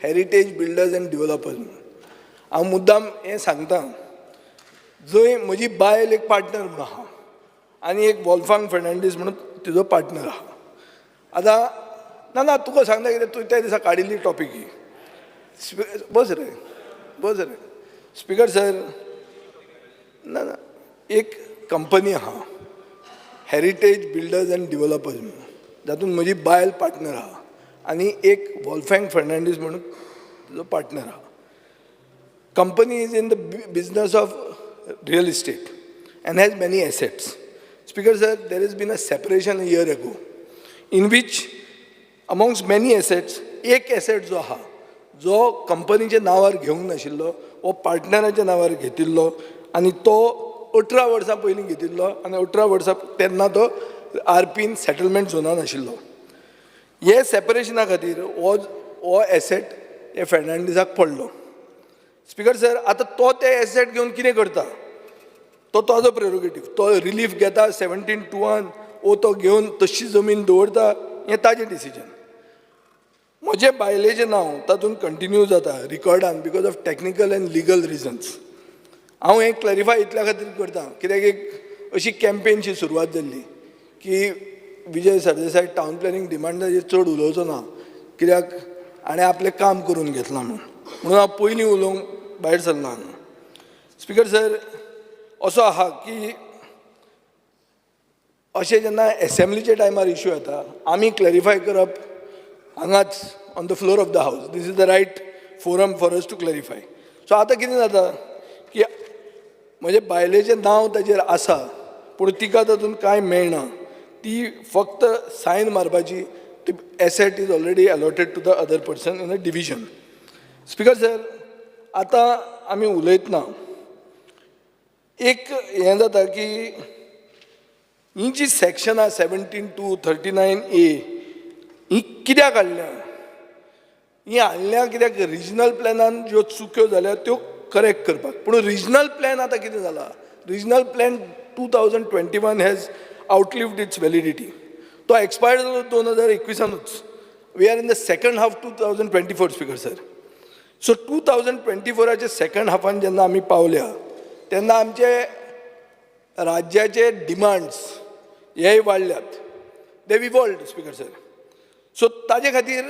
Heritage builders end developers म्हणून. हांव मुद्दाम हें सांगता, जंय म्हजी बायल एक पार्टनर म्हणून आहा आनी एक वॉल्फांग फर्नांडीस म्हणून तिजो पार्टनर आहा. आतां ना तुका सांगता कितें, तूं त्या दिसा काडिल्ली टॉपीक ही. बस रे स्पीकर सर. ना एक कंपनी आहा हेरिटेज बिल्डर्स एंड डेव्हलपर्स म्हणून, जातून म्हजी बायल पार्टनर आहा आनी एक वॉल्फांग फर्नांडीस म्हणून तिजो पार्टनर आहा. Company is in the business of real estate and has many assets. Speaker sir, there has been a separation a year ago in which amongst many assets एक asset जो आहा जो कंपनीच्या नावार घेवंक नाशिल्लो वो पार्टनराच्या नावार घेतिल्लो आनी तो 18 वर्सां पयलीं घेतिल्लो आनी 18 वर्सां तेन्ना तो आरपीन सेटलमेंट झोनान आशिल्लो. हे सेपरेशना खातीर हो एसेट हे फर्नांडीसाक पडलो. स्पीकर सर, आता तो ते एसेट घेवन कितें करता तो ताजो प्रेरोगेटीव. तो रिलीफ घेता 17(2) वो तो घेवन तशी जमीन दवरता, हें ताजें डिसिजन. म्हजें बायलेचें नांव तातूंत कंटिन्यू जाता रिकॉर्डान because of technical and legal reasons. हांव हें क्लॅरिफाय इतल्या खातीर करता कित्याक एक अशी कॅम्पेनची सुरवात जाल्ली की विजय सरदेसाय टावन प्लॅनिंग डिमांडाचेर चड उलोवचो ना कित्याक हाणें आपलें काम करून घेतलां म्हणून हांव पयलीं उलोवंक भायर सरना. स्पीकर सर, असो आहा की अशें जेन्ना एसेंब्लीच्या टायमार इश्यू येता आमी क्लॅरिफाय करप हांगाच on the floor of the house. This is the right forum for us to clarify. So आतां कितें जाता की म्हजे बायलेचें नांव ताजेर आसा पूण तिका तातूंत कांय मेळना. ती फक्त सायन मारपाची. ती asset is already allotted to the other person in a division. Speaker sir, आतां आमी उलयतना एक हें जाता की ही जी सेक्शनां 17(2), 39(a) ही कित्याक हाडल्या? ही हाडल्या कित्याक रिजनल प्लॅनान ज्यो चुक्यो जाल्या त्यो करेक्ट करपाक. पूण रिजनल प्लॅन आतां कितें जाला? Regional plan 2021 has outlived its validity. तो एक्सपायर्ड जालो 2021. We are in the second half 2024. Speaker sir, so 2024च्या सेकंड हाफान जेन्ना आमी पावल्या तेन्ना आमचे राज्याचे डिमांड्स हेय वाडल्यात. They evolved. Speaker sir, so ताजे खातीर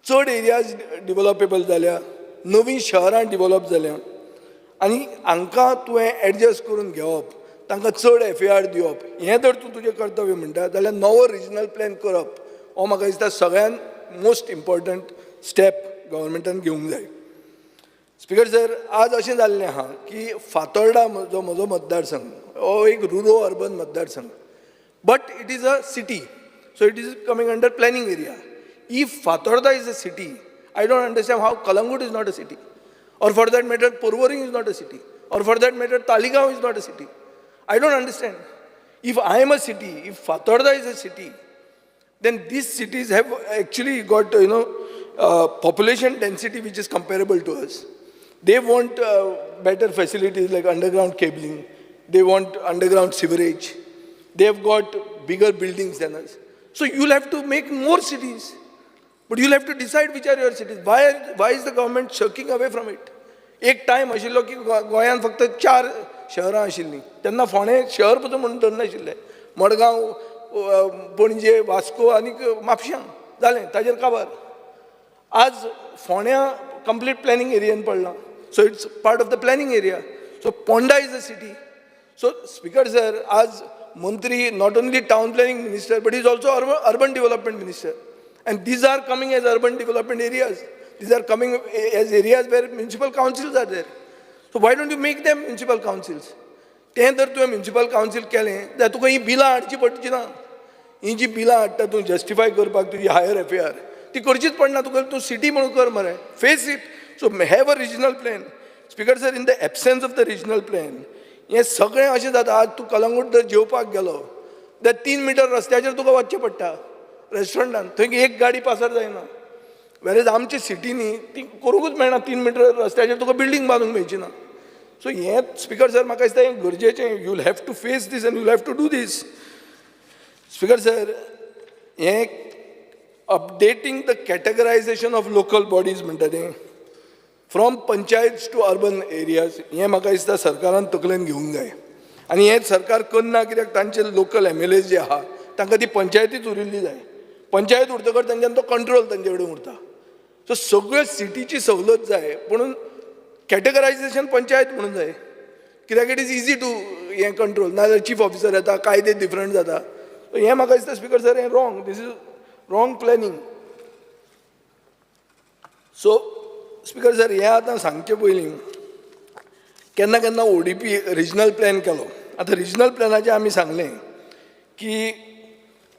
चड एरियाज डिवलॉपेबल जाल्या, नवीं शहरां डिवलॉप जाल्या आनी हांकां तुवें एडजस्ट करून घेवप, तांकां चड FAR दिवप, हें जर तूं तुजें कर्तव्य म्हणटा जाल्यार नवो रिजनल प्लॅन करप हो म्हाका दिसता सगळ्यांत मोस्ट इम्पॉर्टंट स्टेप गव्हर्मेंटान घेवंक जाय. स्पीकर सर, आज अशें जाल्लें आहा की फातोर्डा जो म्हजो मतदारसंघ हो एक रुरो अर्बन मतदारसंघ, but it is a city, so it is coming under planning area. If Fatorda is a city, I don't understand how Kalangut is not a city, or for that matter Porvorim is not a city, or for that matter Taligaon is not a city. I don't understand. If I am a city, if Fatorda is a city, then these cities have actually got population density which is comparable to us. They want better facilities like underground cabling. They want underground sewerage. They have got bigger buildings than us. So you'll have to make more cities. But you'll have to decide which are your cities. Why is the government shirking away from it? एक time आशिल्लो की गोंयांत फक्त 4 शहरां आशिल्लीं. तेन्ना फोंडें शहर पसून म्हणून धर नाशिल्लें. मडगांव, पणजे, वास्को आनी म्हापश्यां जालें ताजेर काबार. आज फोंड्या कंप्लीट प्लॅनिंग एरियेन पडलां. So it's part of the planning area. So Ponda is a city. So speaker sir, आज मंत्री not only town planning minister but is also urban development minister. And these are coming as urban development areas. These are coming as areas where municipal councils are there. So why don't you make them municipal councils? तें जर तुवें municipal council केलें जाल्यार तुका ही बिलां हाडची पडची ना. ही जी बिलां हाडटा तूं जस्टिफाय करपाक तुजी हायर FAR ती करचीच पडना. तुका तूं सिटी म्हणून कर मरे. Face it. So have a regional plan. Speaker sir, in the absence of the regional plan हें सगळें अशें जाता. आज तूं कलंगूट जर जेवपाक गेलो जाल्यार 3 मीटर रस्त्याचेर तुका वचचें पडटा. रेस्टॉरंटान थंय एक गाडी पासर जायना. वेरेज आमच्या सिटीनी ती करूंकूच मेळना. 3 मीटर रस्त्याचेर तुका बिल्डींग बांदूंक मेळची ना. सो हें स्पीकर सर म्हाका दिसता हें गरजेचें. You'll have to face this and you'll have to do this. Speaker sir, हें updating the categorisation of local bodies म्हणटा तें from panchayat to urban areas हें म्हाका दिसता सरकारान तकलेन घेवंक जाय. आनी हें सरकार करना कित्याक तांचे लोकल MLAs जे आहा तांकां ती पंचायतीच उरिल्ली जाय. पंचायत उरतकच तांच्यान तो कंट्रोल तांचे कडेन उरता. सो सगळ्यो सिटीची सवलत जाय पुणून कॅटेगरायझेशन पंचायत म्हणून जाय कित्याक इट इज इजी टू हें कंट्रोल. नाजाल्यार चीफ ऑफिसर येता कायदे डिफरंट जाता. हें म्हाका दिसता स्पीकर सर हें wrong. This is wrong planning. So speaker sir हें आतां सांगचे पयलीं केन्ना केन्ना ODP रिजनल प्लॅन केलो. आतां रिजनल प्लॅनाचें आमी सांगलें की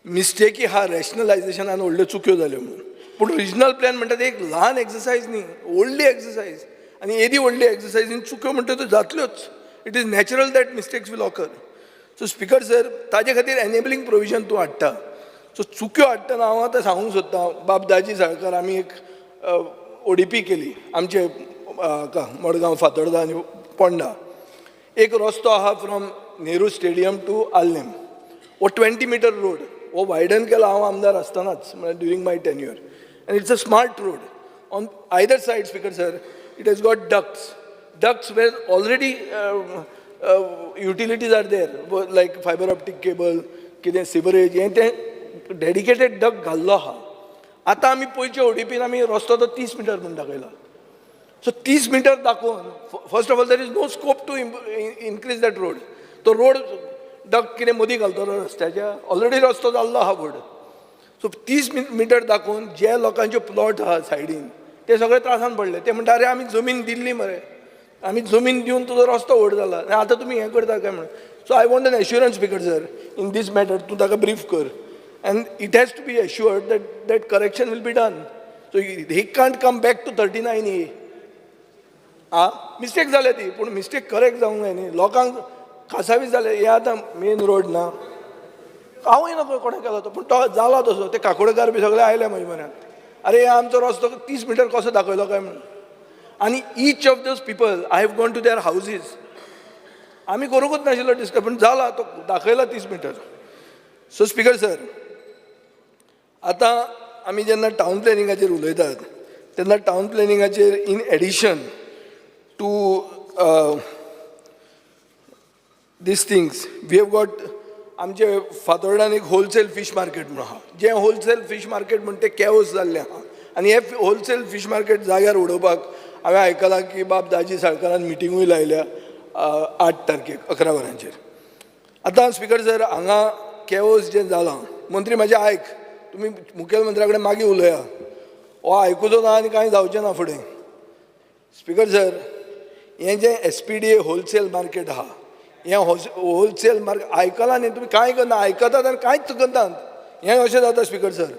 मिस्टेकी हा रॅशनलायझेशनान व्हडल्यो चुक्यो जाल्यो म्हणून. पूण रिजनल प्लॅन म्हणटा ते एक ल्हान एक्सरसायज न्ही, व्हडली एक्सरसायज. आनी येदी व्हडली एक्सरसायजीन चुक्यो म्हणटा त्यो जातल्योच. It is natural that mistakes will occur. So speaker sir ताजे खातीर एनेबलिंग प्रोविजन तूं हाडटा. सो चुक्यो हाडटना हांव आतां सांगूंक सोदतां बाब दाजी साळकार आमी एक ODP केली आमचे मडगांव फातोर्डा आनी पोंडा. एक रस्तो आहा फ्रॉम नेहरू स्टेडियम टू आल्नेम. हो 20 मीटर रोड हो वायडन केला हांव आमदार आसतनाच म्हळ्यार during my tenure. And it's a smart road on either side. Speaker sir it has got ducts where already utilities are there like fibre optic cable कितें sewerage हें तें डेडिकेटेड डक्ट घाल्लो आहा. आतां आमी पयचे ODPन आमी रस्तो तो 30 मीटर म्हणून दाखयला. सो 30 मीटर दाखोवन first of all there is no scope to increase that road. तो रोड डक्ट कितें मदीं घालतलो रस्त्याच्या ऑलरेडी रस्तो जाल्लो आहा व्हड. सो 30 मीटर दाखोवन जे लोकांचे प्लॉट आहा सायडीन ते सगळे त्रासान पडले. ते म्हणटा अरे आमी जमीन दिल्ली मरे, आमी जमीन दिवन तुजो रस्तो व्हड जाला आनी आतां तुमी हें करता काय म्हणून. So I want an assurance speaker sir in this matter. तूं ताका ब्रीफ कर and it has to be assured that correction will be done. So he can't come back to 39A. Mistake जाल्या ती पूण मिस्टेक करेक्ट जावंक जाय न्ही. लोकांक कासावीस जाले. हे आतां मेन रोड ना हांवूय नको कोणें केलो तो पूण तो जाला तसो. ते काकोडकार बी सगळे आयले म्हजे म्हऱ्यांत अरे आमचो रस्तो 30 मीटर कसो दाखयलो काय म्हणून. आनी each of those people I have gone to their houses. आमी करूंकूच नाशिल्लो डिस्कस पूण जाला तो दाखयला 30 मीटर. सो स्पीकर सर आतां आमी जेन्ना टावन प्लॅनिंगाचेर उलयतात तेन्ना टावन प्लॅनिंगाचेर in addition to these things we have got आमचे फातोर्डान एक होलसेल फीश मार्केट म्हणून आहा. जें होलसेल फीश मार्केट म्हणटा तें कॅओस जाल्लें आहा. आनी हे होलसेल फीश मार्केट जाग्यार उडोवपाक हांवें आयकलां की बाब दाजी साळकारान मिटिंगूय लायल्या 8 तारखेक 11 वरांचेर. आतां स्पीकर सर हांगा कॅओस जें जालां मंत्री म्हाजें आयक तुमी मुखेलमंत्र्या कडेन मागीर उलया. हो आयकुचो ना आनी कांय जावचें ना फुडें. स्पीकर सर हें जें SPDA होलसेल मार्केट आहा हें होलसेल मार्केट आयकलां न्ही तुमी कांय करना आयकतात आनी कांयच करतात. हें अशें जाता स्पीकर सर.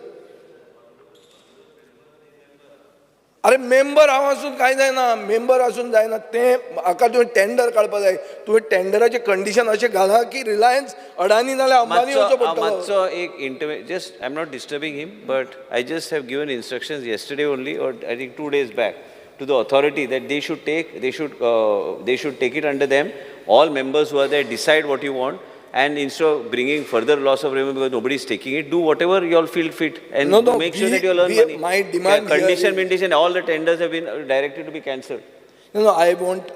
अरे मेंबर हांव आसून कांय जायना. मेंबर आसून जायना तें हाका तुवें टेंडर काडपाक जाय. तुवें टेंडराचें कंडिशन अशें घाला की रिलायन्स अडानी नाल्यार अंबानी वचचो पडटलो. मातसो एक just I am not disturbing him but I just have given instructions yesterday only or I think 2 days back to the authority that they should take it under them. All members who are there decide what you want, and instead of bringing further loss of revenue because nobody is taking it, do whatever you all feel fit and make sure that you all earn money. My demand condition, all the tenders have been directed to be cancelled. No, I want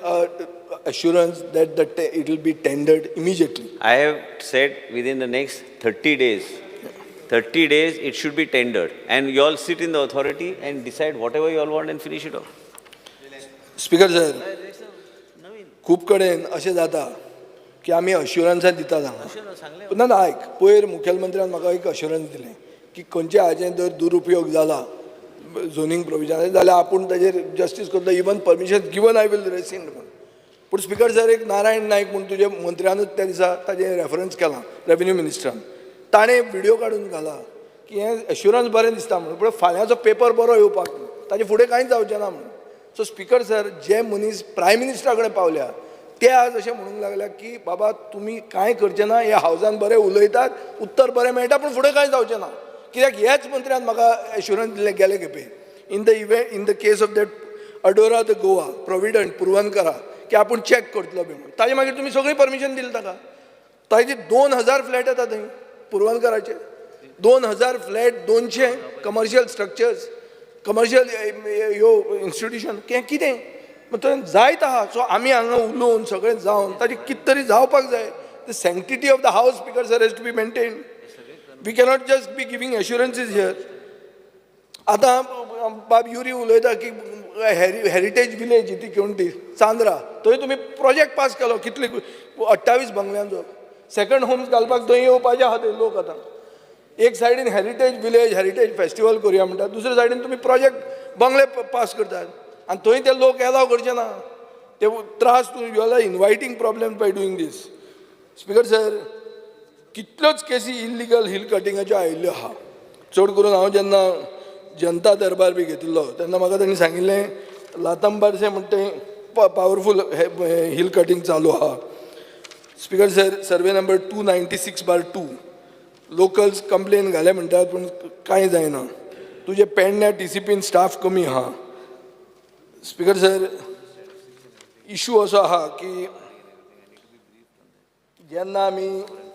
assurance that it will be tendered immediately. I have said within the next 30 days. 30 days it should be tendered, and you all sit in the authority and decide whatever you all want and finish it off. Speaker sir खूब कडेन अशें जाता की आमी अश्युरन्सां दितात हांगा. ना आयक पयर मुखेलमंत्र्यान म्हाका एक अश्युरन्स दिलें की खंयचे हाजें जर दुरुपयोग जाला झोनींग प्रोविजन जाल्यार आपूण ताजेर जस्टीस करता. Even permission given I will rescind म्हणून. पूण स्पीकर सर एक नारायण नायक म्हणून तुजे मंत्र्यानूच त्या दिसा ताजें रेफरन्स केलां रेव्हेन्यू मिनिस्टरान. ताणें व्हिडिओ काडून घाला की हें एश्युरन्स बरें दिसता म्हणून पूण फाल्यांचो पेपर बरो येवपाक ताजे फुडें कांयच जावचें ना म्हणून. सो स्पीकर सर जे मनीस प्रायम मिनिस्टरा कडेन पावल्या ते आज अशें म्हणूंक लागल्या की बाबा तुमी कांय करचें ना. ह्या हावजान बरें उलयतात उत्तर बरें मेळटा पूण फुडें कांय जावचें ना. कित्याक ह्याच मंत्र्यान म्हाका एश्युरन्स दिलें गेले खेपे in the case of that Adora de Goa Provident Puravankara की आपूण चॅक करतलो बी म्हणून. ताजे मागीर तुमी सगळी परमिशन दिली ताका. ताजे 2000 फ्लॅट येता थंय पुरवनकराचे 2000 फ्लॅट 200 कमर्शियल स्ट्रक्चर्स कमर्शियल ह्यो इन्स्टिट्यूशन कितें थंय जायत आहा. सो आमी हांगा उलोवन सगळें जावन ताजें कितें तरी जावपाक जाय. The sanctity of the house speaker sir has to be maintained. We cannot just be giving assurances here. आतां बाब युरी उलयता की हेरिटेज विलेज ती कोणती चांद्रा थंय तुमी प्रोजेक्ट पास केलो कितले 28 बंगल्यांचो. सेकंड होम्स घालपाक थंय येवपाचे आहा ते लोक. आतां एक सायडीन हेरिटेज विलेज हेरिटेज फेस्टिवल करुया म्हणटा, दुसरे सायडीन तुमी प्रोजेक्ट बंगले पास करतात आनी थंय ते लोक एलाव करचे ना. ते त्रास you are inviting problem by doing this. Speaker sir, कितल्योच केसी इल्लिगल हिल कटिंगाच्यो आयिल्ल्यो आहा. चड करून हांव जेन्ना जनता दरबार बी घेतिल्लो तेन्ना म्हाका तांणी सांगिल्लें लातांबारचें म्हणटा तें पावरफूल हिल कटिंग चालू आहा. Speaker sir, survey number 296/2 locals complain घाले म्हणटात पूण कांय जायना. तुजे पेडण्या TCPन स्टाफ कमी आहा. स्पिकर सर, इशू असो आहा की जेन्ना आमी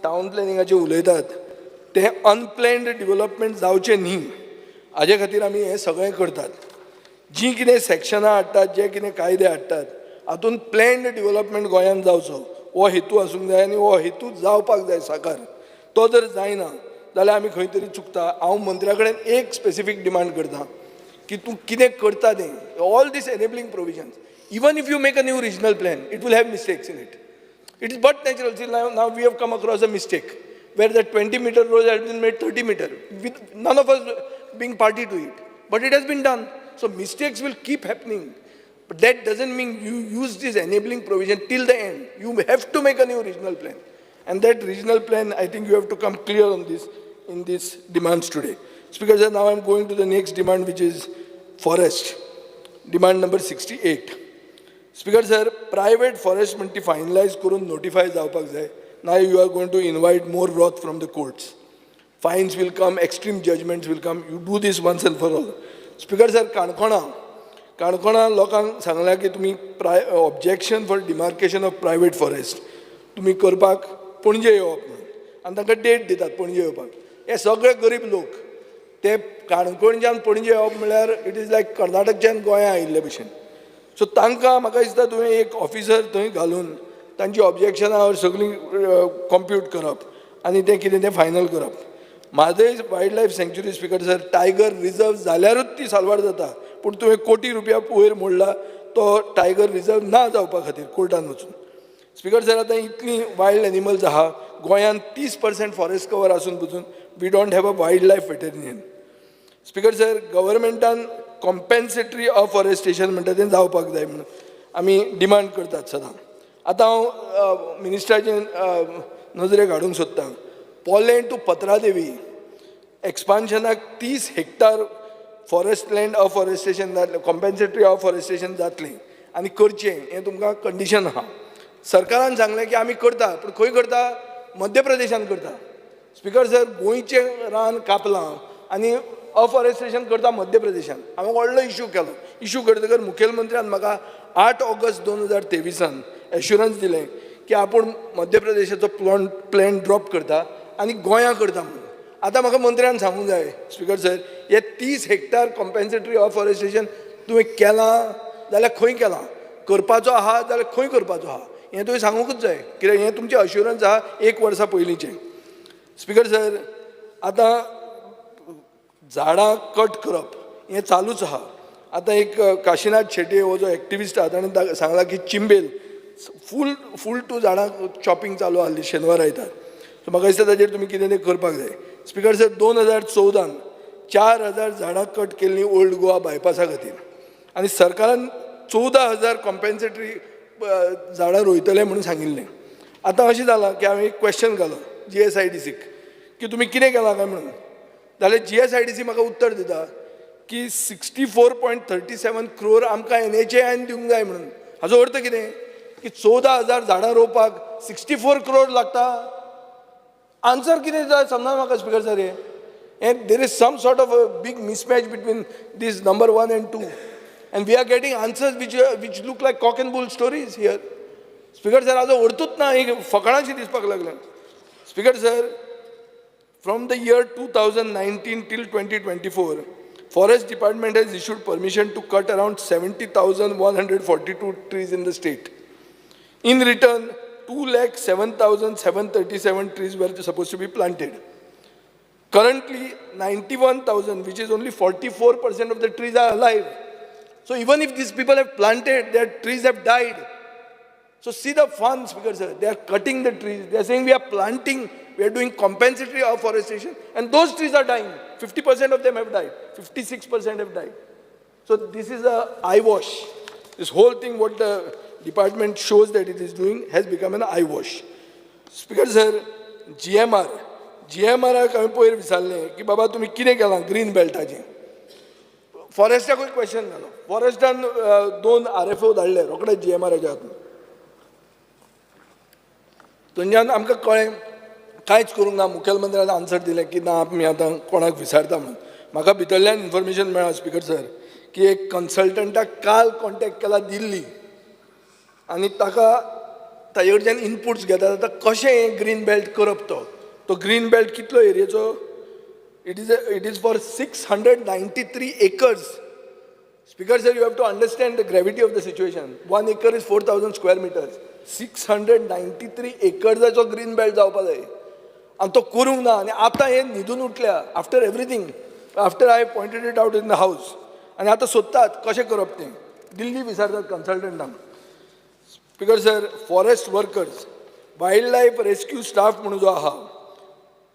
टावन प्लॅनिंगाचेर उलयतात तें अनप्लॅन्ड डेव्हलपमेंट जावचें न्ही हाजे खातीर आमी हें सगळें करतात. जी कितें सॅक्शनां हाडटात, जे कितें कायदे हाडटात हातूंत प्लॅन्ड डेव्हलपमेंट गोंयांत जावचो हो हेतू आसूंक जाय आनी हो हेतू जावपाक जाय साकार. तो जर जायना जाल्यार आमी खंय तरी चुकता. हांव मंत्र्या कडेन एक स्पेसिफीक डिमांड करतां की तूं कितें करता तें all this enabling provisions, even if you make a new regional plan it will have mistakes in it. It is but natural. See, now we have come across a mistake where that 20-meter road has been made 30-meter, with none of us being party to it. But it has been done. So mistakes will keep happening. But that doesn't mean you use this enabling provision till the end. You have to make a new regional plan. And that regional plan, I think you have to come clear on this in these demands today. Speaker sir, now I'm going to the next demand, which is forest. Demand number 68. Speaker sir, private forest म्हणटी finalise करून notify जावपाक जाय. Now you are going to invite more wrath from the courts. Fines will come, extreme judgments will come. You do this once and for all. Speaker sir, काणकोणा लोकांक सांगलां की तुमी objection for demarcation of private forest तुमी करपाक पणजे येवप म्हणून आनी तांकां डेट दितात पणजे येवपाक. हे सगळे गरीब लोक ते काणकोणच्यान पणजे येवप म्हळ्यार इट इज लायक कर्नाटकच्यान गोंयां आयिल्ले भशेन. सो तांकां म्हाका दिसता तुवें एक ऑफिसर थंय घालून तांची ऑब्जेक्शनां सगळीं कॉम्प्यूट करप आनी तें कितें तें फायनल करप. Mhadei wild life sanctuary speaker sir, tiger reserve जाल्यारूच ती साल्वार जाता. पूण तुवें कोटी रुपया वयर मोडला तो टायगर रिजर्व ना जावपा खातीर कोर्टान वचून. स्पीकर सर, आतां इतलीं वायल्ड एनिमल्स आहा गोंयांत 30% फॉरेस्ट कवर आसून पसून we don't have a wildlife veterinarian. Speaker sir, गव्हर्मेंटान कॉम्पेन्सेटरी अफॉरेस्टेशन म्हणटा तें जावपाक जाय म्हणून आमी डिमांड करतात सदां. आतां हांव मिनिस्टराचे नजरेक हाडूंक सोदतां. पोलेंड टू पत्रादेवी एक्सपान्शनाक 30 हेक्टर फॉरेस्ट लँड अफॉरेस्टेशन जातलें, कॉम्पेन्सेटरी अफॉरेस्टेशन जातलें आनी करचें हें तुमकां कंडिशन आहा. सरकारान सांगलें की आमी करता, पूण खंय करता? मध्य प्रदेशान करता. स्पीकर सर, गोंयचें रान कापलां आनी अफॉरेस्टेशन करता मध्य प्रदेशान. हांवें व्हडलो इशू केलो. इशू करतकर मुखेलमंत्र्यान म्हाका 8 ऑगस्ट 2023 एश्युरन्स दिलें की आपूण मध्य प्रदेशाचो प्लॅन ड्रॉप करता आनी गोंयां करता म्हणून. आतां म्हाका मंत्र्यान सांगूंक जाय स्पीकर सर, हे 30 हेक्टर कॉम्पेन्सेटरी अफॉरेस्टेशन तुवें केलां जाल्यार खंय केलां? करपाचो आहा जाल्यार खंय करपाचो आहा हें तुवें सांगूंकूच जाय, कित्याक हें तुमचें अश्युरन्स आहा 1 वर्सा पयलींचें. स्पीकर सर, आतां झाडां कट करप हें चालूच आहा. आतां एक काशीनाथ शेट्ये हो जो एक्टिविस्ट आहा ताणें सांगलां की चिंबेल फूल टू झाडां चॉपिंग चालू आसली शेनवार आयतार. सो म्हाका दिसता ताजेर तुमी कितें तें करपाक जाय. स्पीकर सर, 2014 4,000 झाडां कट केल्लीं ओल्ड गोवा बायपासा खातीर आनी सरकारान 14,000 कॉम्पेन्सेटरी झाडां रोयतले म्हणून सांगिल्लें. आतां अशें जालां की हांवें एक क्वेश्चन घालो GSIDCक की तुमी कितें केलां काय म्हणून. जाल्यार GSIDC म्हाका उत्तर दिता की 64.37 crore आमकां NHAIन दिवंक जाय म्हणून. हाचो अर्थ कितें की 14,000 झाडां रोवपाक 64 crore लागता. आन्सर कितें जाय समजना म्हाका स्पीकर सर. हें there is some sort of a big mismatch between this number 1 and 2 and we are getting answers which look like cock and bull stories here. Speaker sir, हाचो अर्थूच ना, एक फकाणाची दिसपाक लागल्या. Speaker sir, from the year 2019 till 2024, Forest Department has issued permission to cut around 70,142 trees in the state. In return, 207,737 trees were supposed to be planted. Currently, 91,000, which is only 44% of the trees are alive. So even if these people have planted, their trees have died. So see the fun, Speaker sir. They are cutting the trees. They are saying we are planting, we are doing compensatory afforestation, and those trees are dying. 50% of them have died. 56% have died. So this is a eyewash. This whole thing, what the department shows that it is doing, has become an eyewash. Speaker sir, GMR हांवें पयर विचारलें की बाबा तुमी कितें केलां green बेल्टाचें. फॉरेस्टाकूय question घालो. फॉरेस्टान 2 RFO धाडले रोखडेच GMRच्या हातून. थंयच्यान आमकां कळ्ळें कांयच करूंक ना. मुखेलमंत्र्यान आन्सर दिलें की ना आमी आतां कोणाक विचारता म्हणून. म्हाका भितरल्यान इन्फॉर्मेशन मेळ्ळां स्पीकर सर की एक कन्सल्टंटाक काल कॉन्टेक्ट केला दिल्ली आनी ताका ताजे कडच्यान इनपुट्स घेता आतां कशें हें ग्रीन बेल्ट करप तो ग्रीन बेल्ट कितलो एरियेचो. It is for 693 acres. Speaker sir, you have to understand the gravity of the situation. 1 acre is 4,000 square meters. 693 acres green belt जावपा जाय आनी तो करूंक ना. आनी आतां हें न्हिदून उठल्या after everything, after I pointed it out in the house, आनी आतां सोदतात कशें करप तें. दिल्ली विचारतात कन्सल्टंटांक. Speaker sir, forest workers, wildlife rescue staff म्हणून जो आहा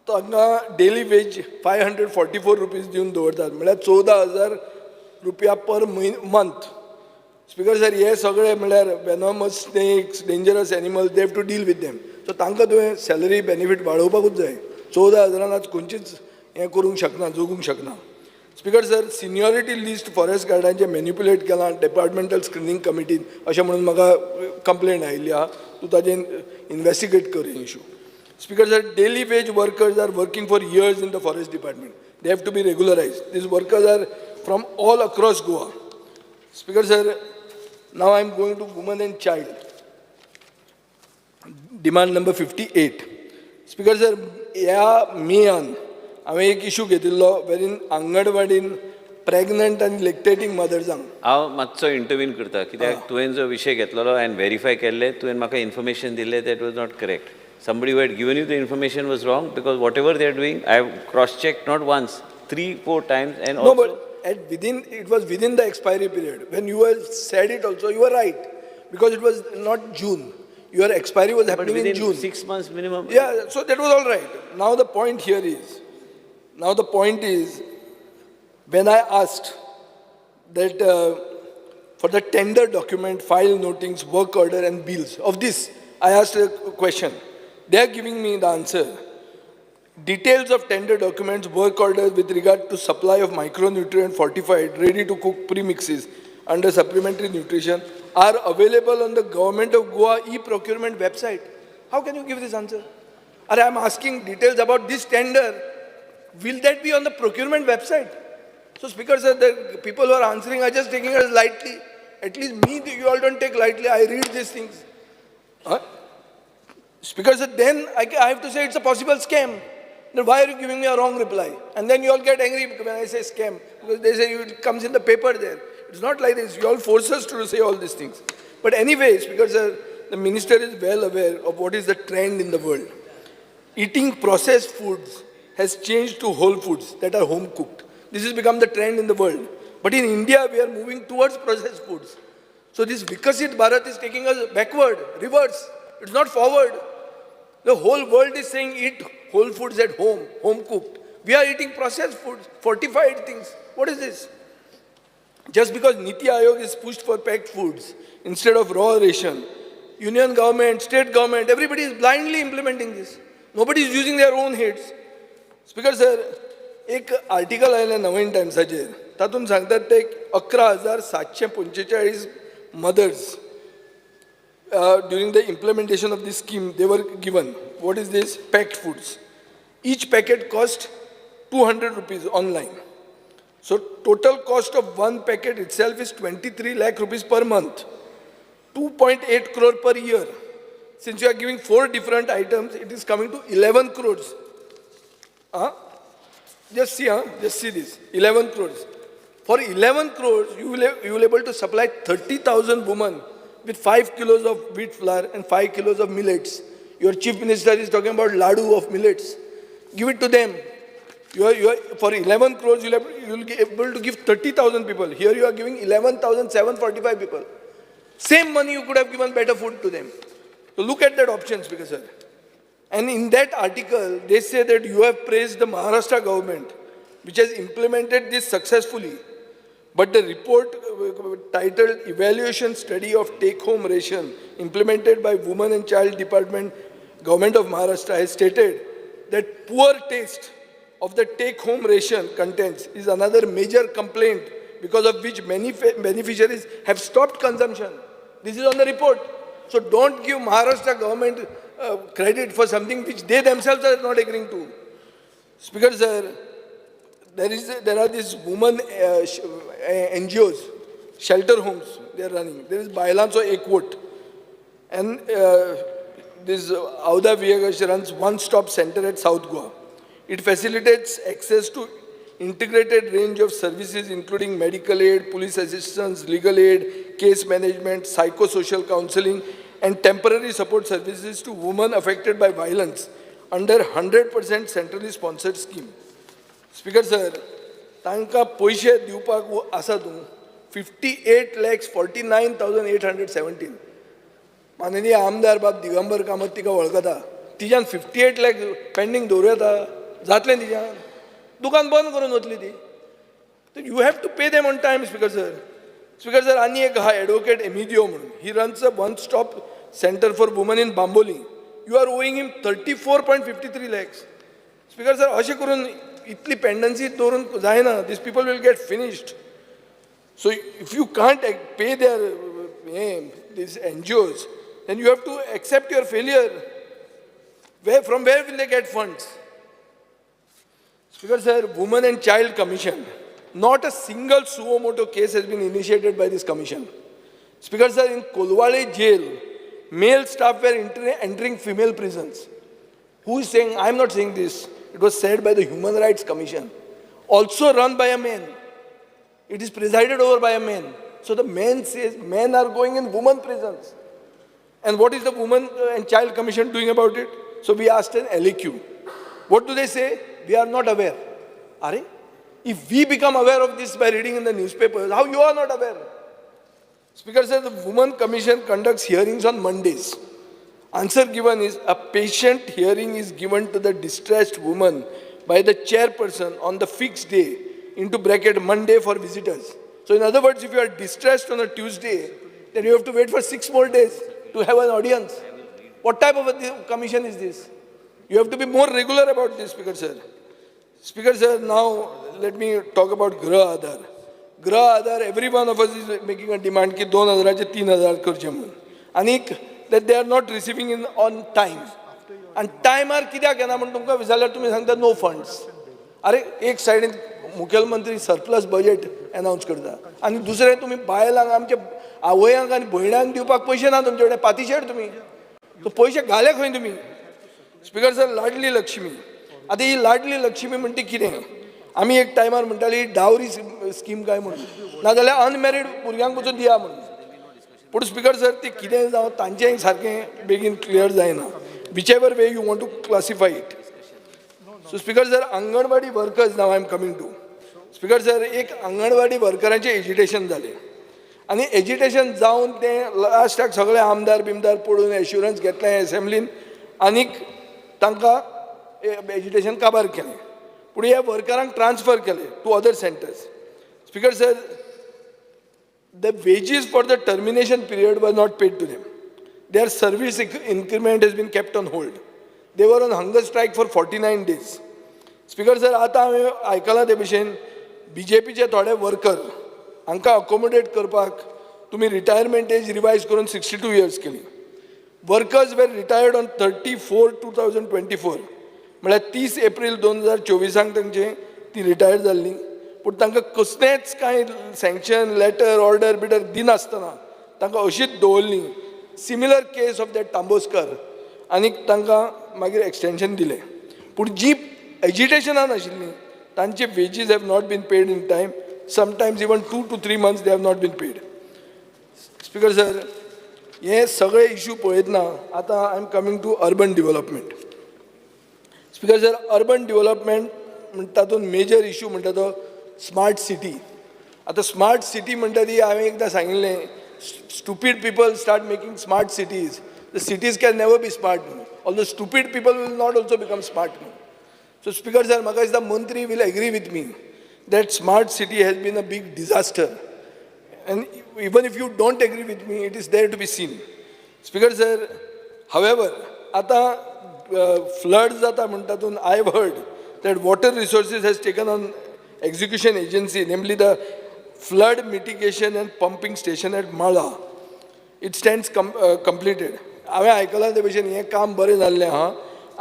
तो हांगा डेली वेज 544 रुपीज दिवन दवरतात, म्हळ्यार 14,000 रुपया पर मंथ. स्पीकर सर, हे सगळे म्हळ्यार venomous snakes, dangerous animals, they have to deal with them. So तांकां तुवें सॅलरी बेनिफीट वाडोवपाकूच जाय. 14,000 आज खंयचीच हें करूंक शकना, जोगूंक शकना. Speaker sir, seniority list forest गार्डांचे मॅन्युपुलेट केलां डिपार्टमेंटल स्क्रिनींग कमिटीन अशें म्हणून म्हाका कंप्लेंट आयिल्ली आहा. तूं ताजेर इन्वेस्टिगेट कर हे issue. Speaker sir, daily wage workers are working for years in the forest department. They have to be regularized. These workers are from all across Goa. Speaker sir, now I am going to women and child. Demand number 58. Speaker sir, ह्या मेयान हांवें एक issue घेतिल्लो वेरीन आंगणवाडीन pregnant आनी लॅक्टेटिंग मदर्सांक. हांव मातसो इंटरव्यून करता कित्याक तुवें जो विशय घेतलेलो हांवें व्हेरीफाय केल्ले, तुवें म्हाका इन्फॉर्मेशन दिल्लें that was not correct. Somebody who had given you the information was wrong because whatever they are doing, I have cross-checked not once, 3-4 times, and No, also. but it was within the expiry period. When you had said it also, you were right because it was not June. Your expiry was But happening in within June. 6 months minimum. Yeah, so that was all right. Now the point is, when I asked that for the tender document, file notings, work order, and bills of this, I asked a question. They are giving me the answer. Details of tender documents, work orders with regard to supply of micronutrient fortified, ready to cook premixes under supplementary nutrition are available on the Government of Goa e-procurement website. How can you give this answer? I am asking details about this tender. Will that be on the procurement website? So Speaker sir, the people who are answering are just taking it lightly. At least me, you all don't take lightly. I read these things. Huh? Speaker sir, then I have to say it's a possible scam. Then why are you giving me a wrong reply? And then you all get angry when I say scam because they say it comes in the paper there. It's not like this. You all force us to say all these things. But anyway, Speaker sir, the minister is well aware of what is the trend in the world. Eating processed foods has changed to whole foods that are home cooked. This has become the trend in the world. But in India, we are moving towards processed foods. So this Vikasit Bharat is taking us backward, reverse. It's not forward. The whole world is saying eat whole foods at home, home cooked. We are eating processed foods, fortified things. What is this? Just because Niti Aayog is pushed for packed foods instead of raw ration, union government, state government, everybody is blindly implementing this. Nobody is using their own heads. Speaker sir, एक article आयलें नवीन टायम्साचेर, तातूंत सांगतात ते 11,745 mothers during the implementation of this scheme, they were given, what is this? Packed foods. Each packet cost 200 rupees online. So total cost of one packet itself is 23 lakh rupees per month, 2.8 crore per year. Since you are giving 4 different items, it is coming to 11 crores. Huh? Just see, just see this. 11 crores. For 11 crores, you will able to supply 30,000 women with 5 kilos of wheat flour and 5 kilos of millets. Your chief minister is talking about ladu of millets. Give it to them. For 11 crores, you will be able to give 30,000 people. Here you are giving 11,745 people. Same money you could have given better food to them. So look at that option, Speaker Sir. And in that article, they say that you have praised the Maharashtra government, which has implemented this successfully. But the report titled Evaluation Study of Take-Home Ration implemented by Women and Child Department, Government of Maharashtra has stated that poor taste of the take-home ration contents is another major complaint because of which many beneficiaries have stopped consumption. This is on the report. So don't give Maharashtra government credit for something which they themselves are not agreeing to. Speaker Sir, there are these women NGOs, shelter homes they are running. There is Bailanso Ekvot. And this Auda Viyagas runs one-stop center at South Goa. It facilitates access to integrated range of services including medical aid, police assistance, legal aid, case management, psychosocial counseling, and temporary support services to women affected by violence under 100% centrally sponsored scheme. Speaker Sir, तांकां पैसे दिवपाक आसा तूं 58,49,817. माननीय आमदार बाब दिगंबर कामत तिका वळखता. तिच्यान 58 लाख पेंडींग दवरता जातलें तिच्यान. दुकान बंद करून वतली ती. You have to pay them on time. Speaker sir, आनी एक हा एडवोकेट एमिडियो म्हणून. He runs a one stop center for women in Bambolim. You are owing him 34.53 lakhs. Speaker sir, अशें करून इतली पेंडन्सी दवरून जायना. This people will get finished. So if you can't pay their these NGOs, then you have to accept your failure. From where will they get funds? Speaker Sir, Women and Child Commission. Not a single suo motu case has been initiated by this commission. Speaker Sir, in Kolwale jail, male staff were entering female prisons. Who is saying? I am not saying this. It was said by the Human Rights Commission. Also run by a man. It is presided over by a man. So the man says men are going in women prisons. And what is the Women and Child Commission doing about it? So we asked an LAQ. What do they say? We are not aware. Are? If we become aware of this by reading in the newspapers, how you are not aware? Speaker says the Women Commission conducts hearings on Mondays. Answer given is a patient hearing is given to the distressed woman by the chairperson on the fixed day, into bracket Monday for visitors. So in other words, if you are distressed on a Tuesday, then you have to wait for 6 more days to have an audience. What type of a commission is this? You have to be more regular about this, Speaker Sir. Speaker Sir, now let me talk about Grah Aadhar. Grah Aadhar, every one of us is making a demand ki 2,000 चे 3,000 करचे म्हणून. Anik, that they are not receiving in on time. And timer कित्याक येना म्हणून तुमकां विचारल्यार तुमी सांगता no funds. अरे एक सायडीन मुखेलमंत्री सरप्लस बजेट अनाउन्स करता आनी दुसरें तुमी बायलांक आमच्या आवयांक आनी भयणांक दिवपाक पयशे ना तुमचे कडेन पातीशेड तुमी. तो पयशे घाले खंय तुमी? स्पीकर सर, लाडली लक्ष्मी. आतां ही लाडली लक्ष्मी म्हणटा कितें? आमी एक टायमार म्हणटाली डावरी स्कीम काय म्हणून, नाजाल्यार अनमॅरीड भुरग्यांक पसून दिया म्हणून. पूण स्पीकर सर, ते कितें जावं तांचेंय सारकें बेगीन क्लियर जायना. Whichever way you want to classify it. So speaker sir, anganwadi workers now I am coming to. Speaker sir, एक अंगणवाडी वर्करांचें एजिटेशन जालें आनी एजिटेशन जावन तें लास्टाक सगळे आमदार बिमदार पडून एश्युरन्स घेतलें एसेंब्लीन आनीक तांकां एजिटेशन काबार केलें. पूण ह्या वर्करांक ट्रान्सफर केलें to other centres. Speaker sir, the wages for the termination period were not paid to them. Their service increment has been kept on hold. They were on hunger strike for 49 days. Speaker sir, आतां हांवें आयकलां ते भशेन BJPचे थोडे worker हांकां accommodate करपाक तुमी retirement age revise करून 62 years केली. Workers were retired on 30/4/2024. म्हळ्यार 30 एप्रील 2024 तांचे ती रिटायर जाल्ली. पूण तांकां कसलेंच कांय सँक्शन लेटर ऑर्डर बिर्डर दिनासतना तांकां अशीच दवरली. Similar case of that Tamboskar. आनीक तांकां मागीर एक्सटेंशन दिलें. पूण जी एजिटेशनान आशिल्लीं तांचे wages have not been paid in time, sometimes even 2 to 3 months they have not been paid. Speaker sir, हे सगळे इश्यू पळयतना आतां I am coming to urban development. Speaker sir, urban development म्हणटा तातूंत मेजर इश्यू म्हणटा तो smart city. आतां smart city म्हणटा ती हांवें एकदां सांगिल्लें, stupid people start making smart cities. The cities can never be smart न्हू, although stupid people will not also become smart न्हू. सो स्पीकर सर, म्हाका दिसता मंत्री will agree with me that smart city has been a big disaster, and even if you don't agree with me, it is there to be seen. Speaker sir, however, ata floods jata म्हणटातून I have heard that water resources has taken on execution agency, namely the flood mitigation and pumping station at Mala. It stands completed. हांवें आयकलां ते भशेन हें काम बरें जाल्लें आहा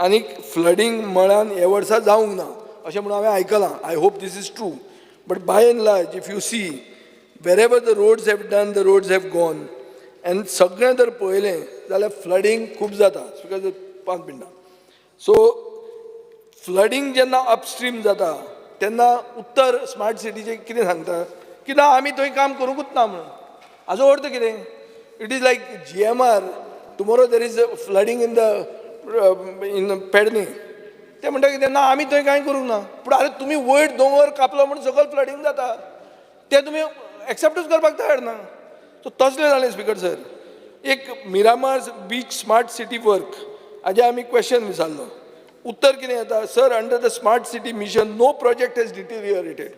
आनी फ्लडिंग मळान हे वर्सा जावंक ना अशें म्हणून हांवें आयकलां. I hope this is true. But by and large if you see wherever the roads have done, the roads have gone, and सगळें जर पळयलें जाल्यार फ्लडिंग खूब जाता. बिकॉज 5 मिनटां. सो फ्लडिंग जेन्ना अपस्ट्रीम जाता तेन्ना उत्तर स्मार्ट सिटीचें कितें सांगता की ना आमी थंय काम करूंकूच ना म्हणून. हाजो अर्थ कितें? It is like GMR, tomorrow there is flooding in Pedne, ते म्हणटा कितें ना आमी थंय कांय करूंक ना. पूण आरे तुमी वयर दोंगर कापलो म्हणून सकयल फ्लडिंग जाता, ते तुमी एक्सेप्टूच करपाक तयार ना. सो तसलें जालें स्पीकर सर. एक Miramar beach smart city work हाजे आमी क्वेश्चन विचारलो. उत्तर कितें येता? Sir, under the smart city mission no project has deteriorated.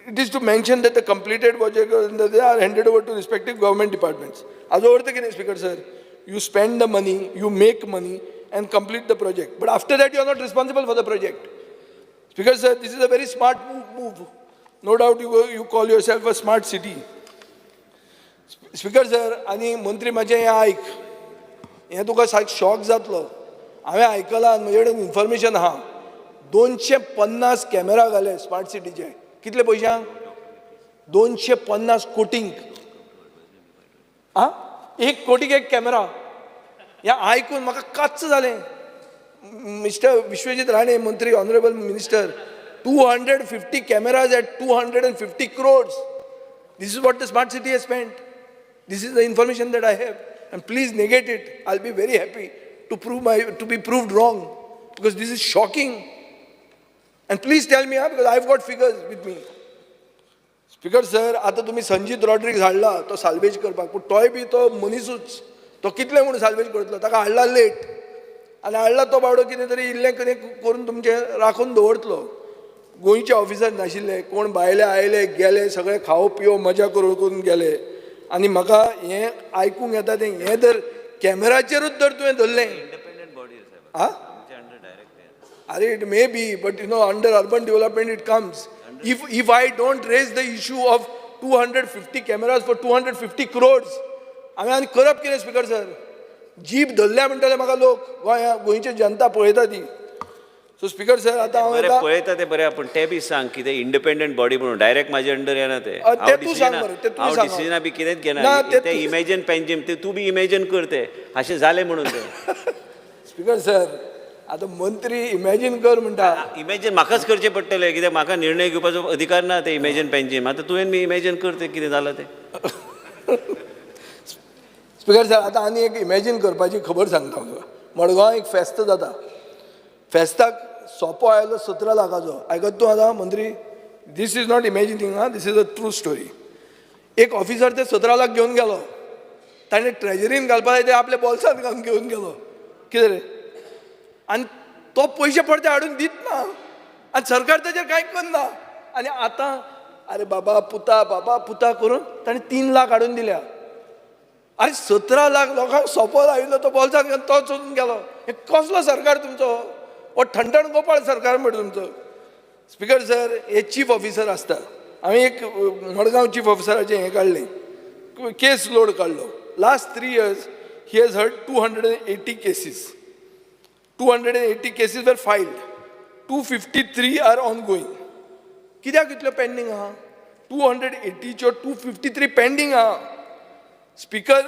It is to mention that the completed project they are handed over to respective government departments. हाजो अर्थ कितें speaker sir? You spend the money, you make money and complete the project. But after that, you are not responsible for the project. Speaker sir, this is a very smart move. No doubt you call yourself a smart city. Speaker sir, आणि मंत्री माझे हें आयक, हें तुका shock जातलो. हांवें आयकलां, म्हजे कडेन इन्फॉर्मेशन आहा, 250 कॅमेरा घाले स्मार्ट सिटीचे. कितले पयशांक? 250 कोटींक. आं, 1 कोटीक 1 कॅमेरा. हें आयकून म्हाका काच्च जालें. मिस्टर विश्वजीत राणे, मंत्री, honourable minister, 250 cameras at 250 crores. This is what the smart city has spent. This is the information that I have. And please negate it. I'll be very happy to be proved wrong, because this is shocking. And please tell me, because I've got figures with me. Speaker sir, आतां तुमी संजीत रॉड्रिक्स हाडला तो salvage करपाक, पूण तोय बी तो मनीसूच. तो कितले म्हणून साल्वेज करतलो? ताका हाडला लेट, आनी हाडला तो बावडो कितें तरी इल्लें कितें करून तुमचें राखून दवरतलो. गोंयचे ऑफिसर नाशिल्ले, कोण भायले आयले गेले, सगळे खावो पिवो मजा करून गेले. आनी म्हाका हें आयकूंक येता तें, हें जर कॅमेराचेरूच जर तुवें धरलें. आं, अरे it may be, but you know under urban development it comes. If I don't raise the issue of 250 cameras for 250 crores, हांवें आनी करप कितें स्पीकर सर? जीप धरल्या म्हणटले म्हाका लोक, गोंयची जनता पळयता ती. सो स्पीकर सर, आतां हांव पळयता ते बरें, पूण ते बी सांग कितें इंडिपेंडंट बॉडी म्हणून डायरेक्ट म्हाजे अंडर येना ते. हांव डिसिजनां बी कितेंच घेना. ते इमेजिन पेंजीम ते तूं बी इमेजिन कर, ते अशें जालें म्हणून ते. स्पीकर सर, आतां मंत्री इमॅजिन कर म्हणटा. इमॅजिन म्हाकाच करचें पडटलें, कित्याक म्हाका निर्णय घेवपाचो अधिकार ना ते इमॅजिन पेंजीम. आतां तुवें बी इमॅजिन कर तें कितें जालां तें. स्पीकर सर, आतां आनी एक इमॅजिन करपाची खबर सांगता तुका. मडगांव एक फेस्त जाता. फेस्ताक सोंपो आयलो 17 लाखाचो. आयकत तूं आतां मंत्री? This is not imagining, this is a true story. एक ऑफिसर ते 17 लाख घेवन गेलो. ताणें ट्रेजरीन घालपा जाय ते आपल्या बॉल्सांत घालून घेवन गेलो. कितें रे? आनी तो पयशे परते हाडून दित ना, आनी सरकार ताचेर कांय करना. आनी आतां अरे बाबा पुता करून ताणें 3 लाख हाडून दिल्या. अरे 17 लाख लोकांक सोंपो आयिल्लो तो बॉल्सांत घेवन तो चलून गेलो. हे कसलो सरकार तुमचो? हो ठणठण गोपाळ सरकार म्हणटा तुमचो. स्पीकर सर, हे चीफ ऑफिसर आसता. हांवें एक मडगांव चीफ ऑफिसराचें हें काडलें, केस लोड काडलो. Last 3 years he has heard 280 cases. 280 cases were filed. 253 are ongoing. कित्याक इतलो पेंडींग आहा? 280 च्यो 253 पेंडींग आहा. Speaker,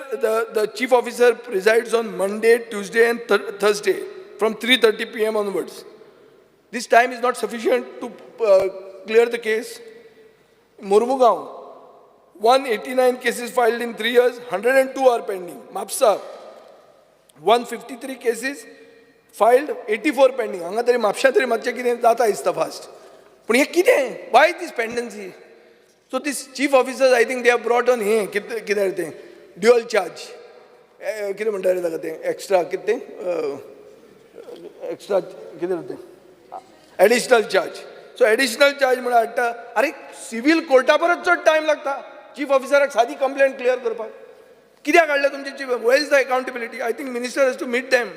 the chief officer presides on Monday, Tuesday and Thursday from 3:30 PM onwards. This time is not sufficient to clear the case. Mormugaon, 189 cases filed in 3 years, 102 are pending. Mapsa, 153 cases filed, 84 pending. हांगा तरी म्हापशां तरी मातशें कितें जाता दिसता fast. पूण हें कितें? Why this pendency? So these chief officers, I think they have brought on हें कितें तें dual charge. कितें म्हणटा रे ताका तें एक्स्ट्रा कितें एक्स्ट्रा कितें तें additional charge. So additional charge म्हणून हाडटा. अरे सिव्हील कोर्टा परत चड टायम लागता चीफ ऑफिसराक सादी कंप्लेंट क्लियर करपाक. कित्याक हाडल्या तुमचे chief? Where is the accountability? I think minister has to meet them.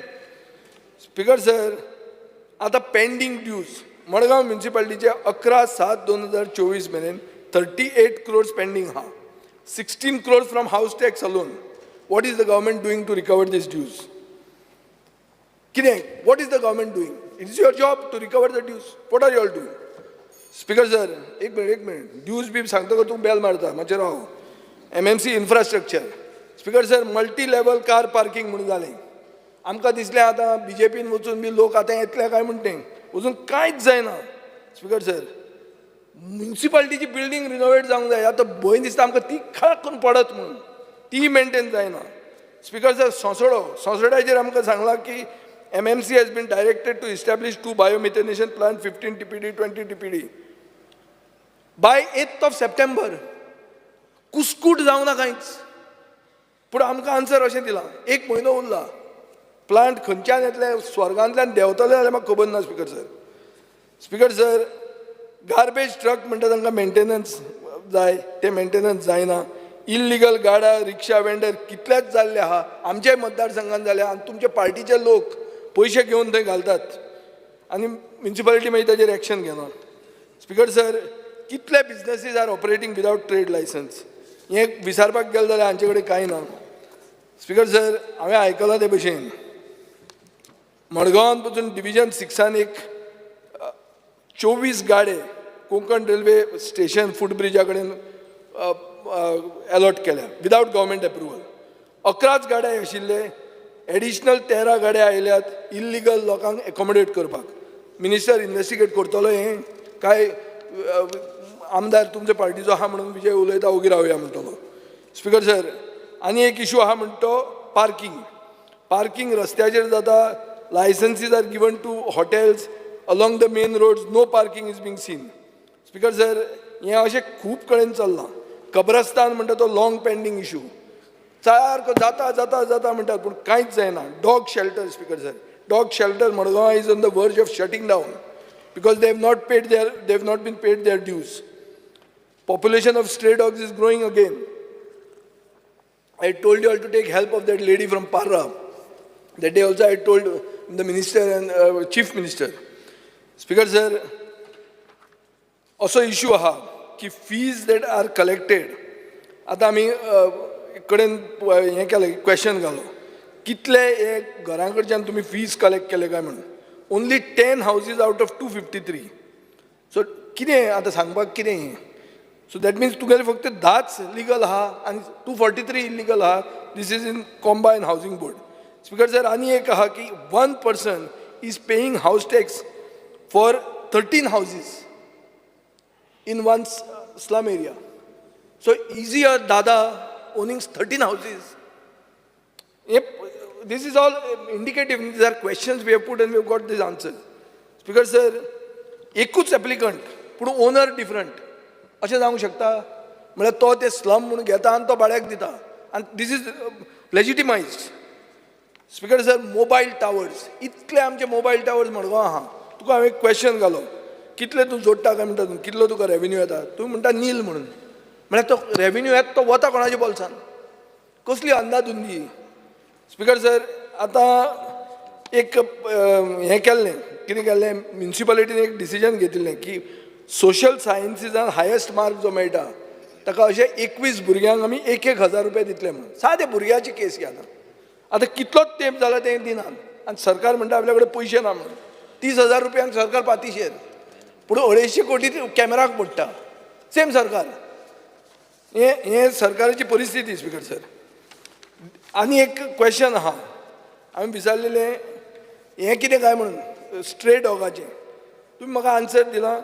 Speaker sir, आतां पेंडींग ड्यूज मडगांव म्युनिसिपालिटीचे 11/7/2024 मेरेन 38 crores पेंडींग आहा. 16 crores from house tax alone. What is the government doing to recover these dues? Kidding? What is the government doing? It is your job to recover the dues. What are you all doing? Speaker sir, एक minute. Dues भी सांगता का तू bell मारता मातशें राव. MMC infrastructure. Speaker sir, multi-level car parking म्हणून जालें. आमकां दिसलें आतां BJPन वचून बी लोक आतां येतले काय म्हणटें. अजून कांयच जायना. स्पीकर सर, म्युनिसिपालिटीची बिल्डिंग रिनोवेट जावंक जाय. आतां भंय दिसता आमकां ती खळ करून पडत म्हणून. ती मेंटेन जायना. स्पीकर सर, सोंसोड्याचेर आमकां सांगलां की MMC has been directed to establish 2 biomethanation plants, 15 TPD, 20 TPD. By 8th of September, कुस्कूट जावं ना कांयच. पूण आमकां आन्सर अशें दिलां, 1 म्हयनो उरला. प्लांट खंयच्यान येतले, स्वर्गांतल्यान देंवतले जाल्यार म्हाका खबर ना. Speaker sir, speaker sir, garbage truck म्हणटा तांकां मेंटेनन्स जाय, ते मेंटेनन्स जायना. इल्लिगल गाडा रिक्षा वेंडर कितलेच जाल्ले आहा. आमच्याय मतदारसंघान जाले आनी तुमचे पार्टीचे लोक पयशे घेवन थंय घालतात आनी म्युनिसिपालिटी मागीर ताजेर एक्शन घेना. स्पीकर सर, कितले businesses are operating without trade licence. हें विचारपाक गेले जाल्यार हांचे कडेन कांय ना. स्पीकर सर, हांवें आयकलां ते भशेन मडगांवान पसून डिव्हिजन 6 एक 24 गाडे कोंकण रेल्वे स्टेशन फुटब्रिजा कडेन अलॉट केल्या विदाउट गव्हर्मेंट अप्रुवल. 11च गाडे आशिल्ले. एडिशनल 13 गाड्या आयल्यात इल्लिगल लोकांक एकोमोडेट करपाक. मिनिस्टर इन्व्हेस्टिगेट करतलो हें काय आमदार तुमच्या पार्टीचो आहा म्हणून विजय उलयता ओगी रावया म्हणटलो. स्पीकर सर, आनी एक इशू आहा म्हणटो पार्किंग रस्त्याचेर जाता. Licences are given to hotels along the main roads. No parking is being seen. Speaker sir, हें अशें खूब कडेन चल्लां. कब्रस्तान म्हणटा तो लॉंग पेंडींग इशू. सारको जाता म्हणटात पूण कांयच जायना. Dog shelter, speaker sir, dog shelter Madgaon is on the verge of shutting down because they have not been paid their dues. Population of stray dogs is growing again. I told you all to take help of that lady from Parra. That day also I told the minister and chief minister. Speaker sir, also issue आहा की fees that are collected. आता आमी कडेन हें केलें question घालो कितले हे घरां कडच्यान तुमी फीज कलेक्ट केले काय म्हणून. Only 10 houses out of 253. So कितें आतां सांगपाक कितें हें. सो दॅट मिन्स तुगेले फक्त 10च लिगल आहा आनी 243 इल्लिगल आहा. This is in combine housing board. Speaker sir, आनी एक आहा की 1 person is paying house tax for 13 houses in one slum area. So is he a dada owning 13 houses? This is all indicative. These are questions we have put and we have got these answers. Speaker sir, एकूच applicant पूण owner different अशें जावंक शकता. म्हळ्यार तो ते slum म्हणून घेता आनी तो भाड्याक दिता आनी this is legitimised. Speaker sir, mobile towers, इतले आमचे मोबायल टावर्स मडगांव आहा. तुका हांवें एक क्वेश्चन घालो कितले तूं जोडटा काय म्हणटा तूं, कितलो तुका रेवेन्यू येता. तूं म्हणटा नील म्हणून. म्हळ्यार तो रेवेन्यू येता तो वता कोणाच्या बोल्सान. कसली अंदाधुंदी. स्पीकर सर, आतां एक हें केल्लें कितें केल्लें म्युनिसिपालिटीन एक डिसिजन घेतिल्लें की सोशल सायन्सीसान हायेस्ट मार्क जो मेळटा ताका अशें 21 भुरग्यांक आमी 1,000 रुपया दितले म्हणून. सादे भुरग्याची केस घे आतां कितलोच तेंप जाला तें दिनात आनी सरकार म्हणटा आपल्या कडेन पयशे ना म्हणून. 30,000 रुपयांक सरकार पातीशेर पूण 250 कोटी कॅमेराक पडटा. सेम सरकार. हे सरकाराची परिस्थिती. स्पीकर सर, आनी एक क्वेश्चन आहा. हांवें विचारलेलें हें कितें काय म्हणून स्ट्रे डॉगाचें. तुम्ही म्हाका आन्सर दिला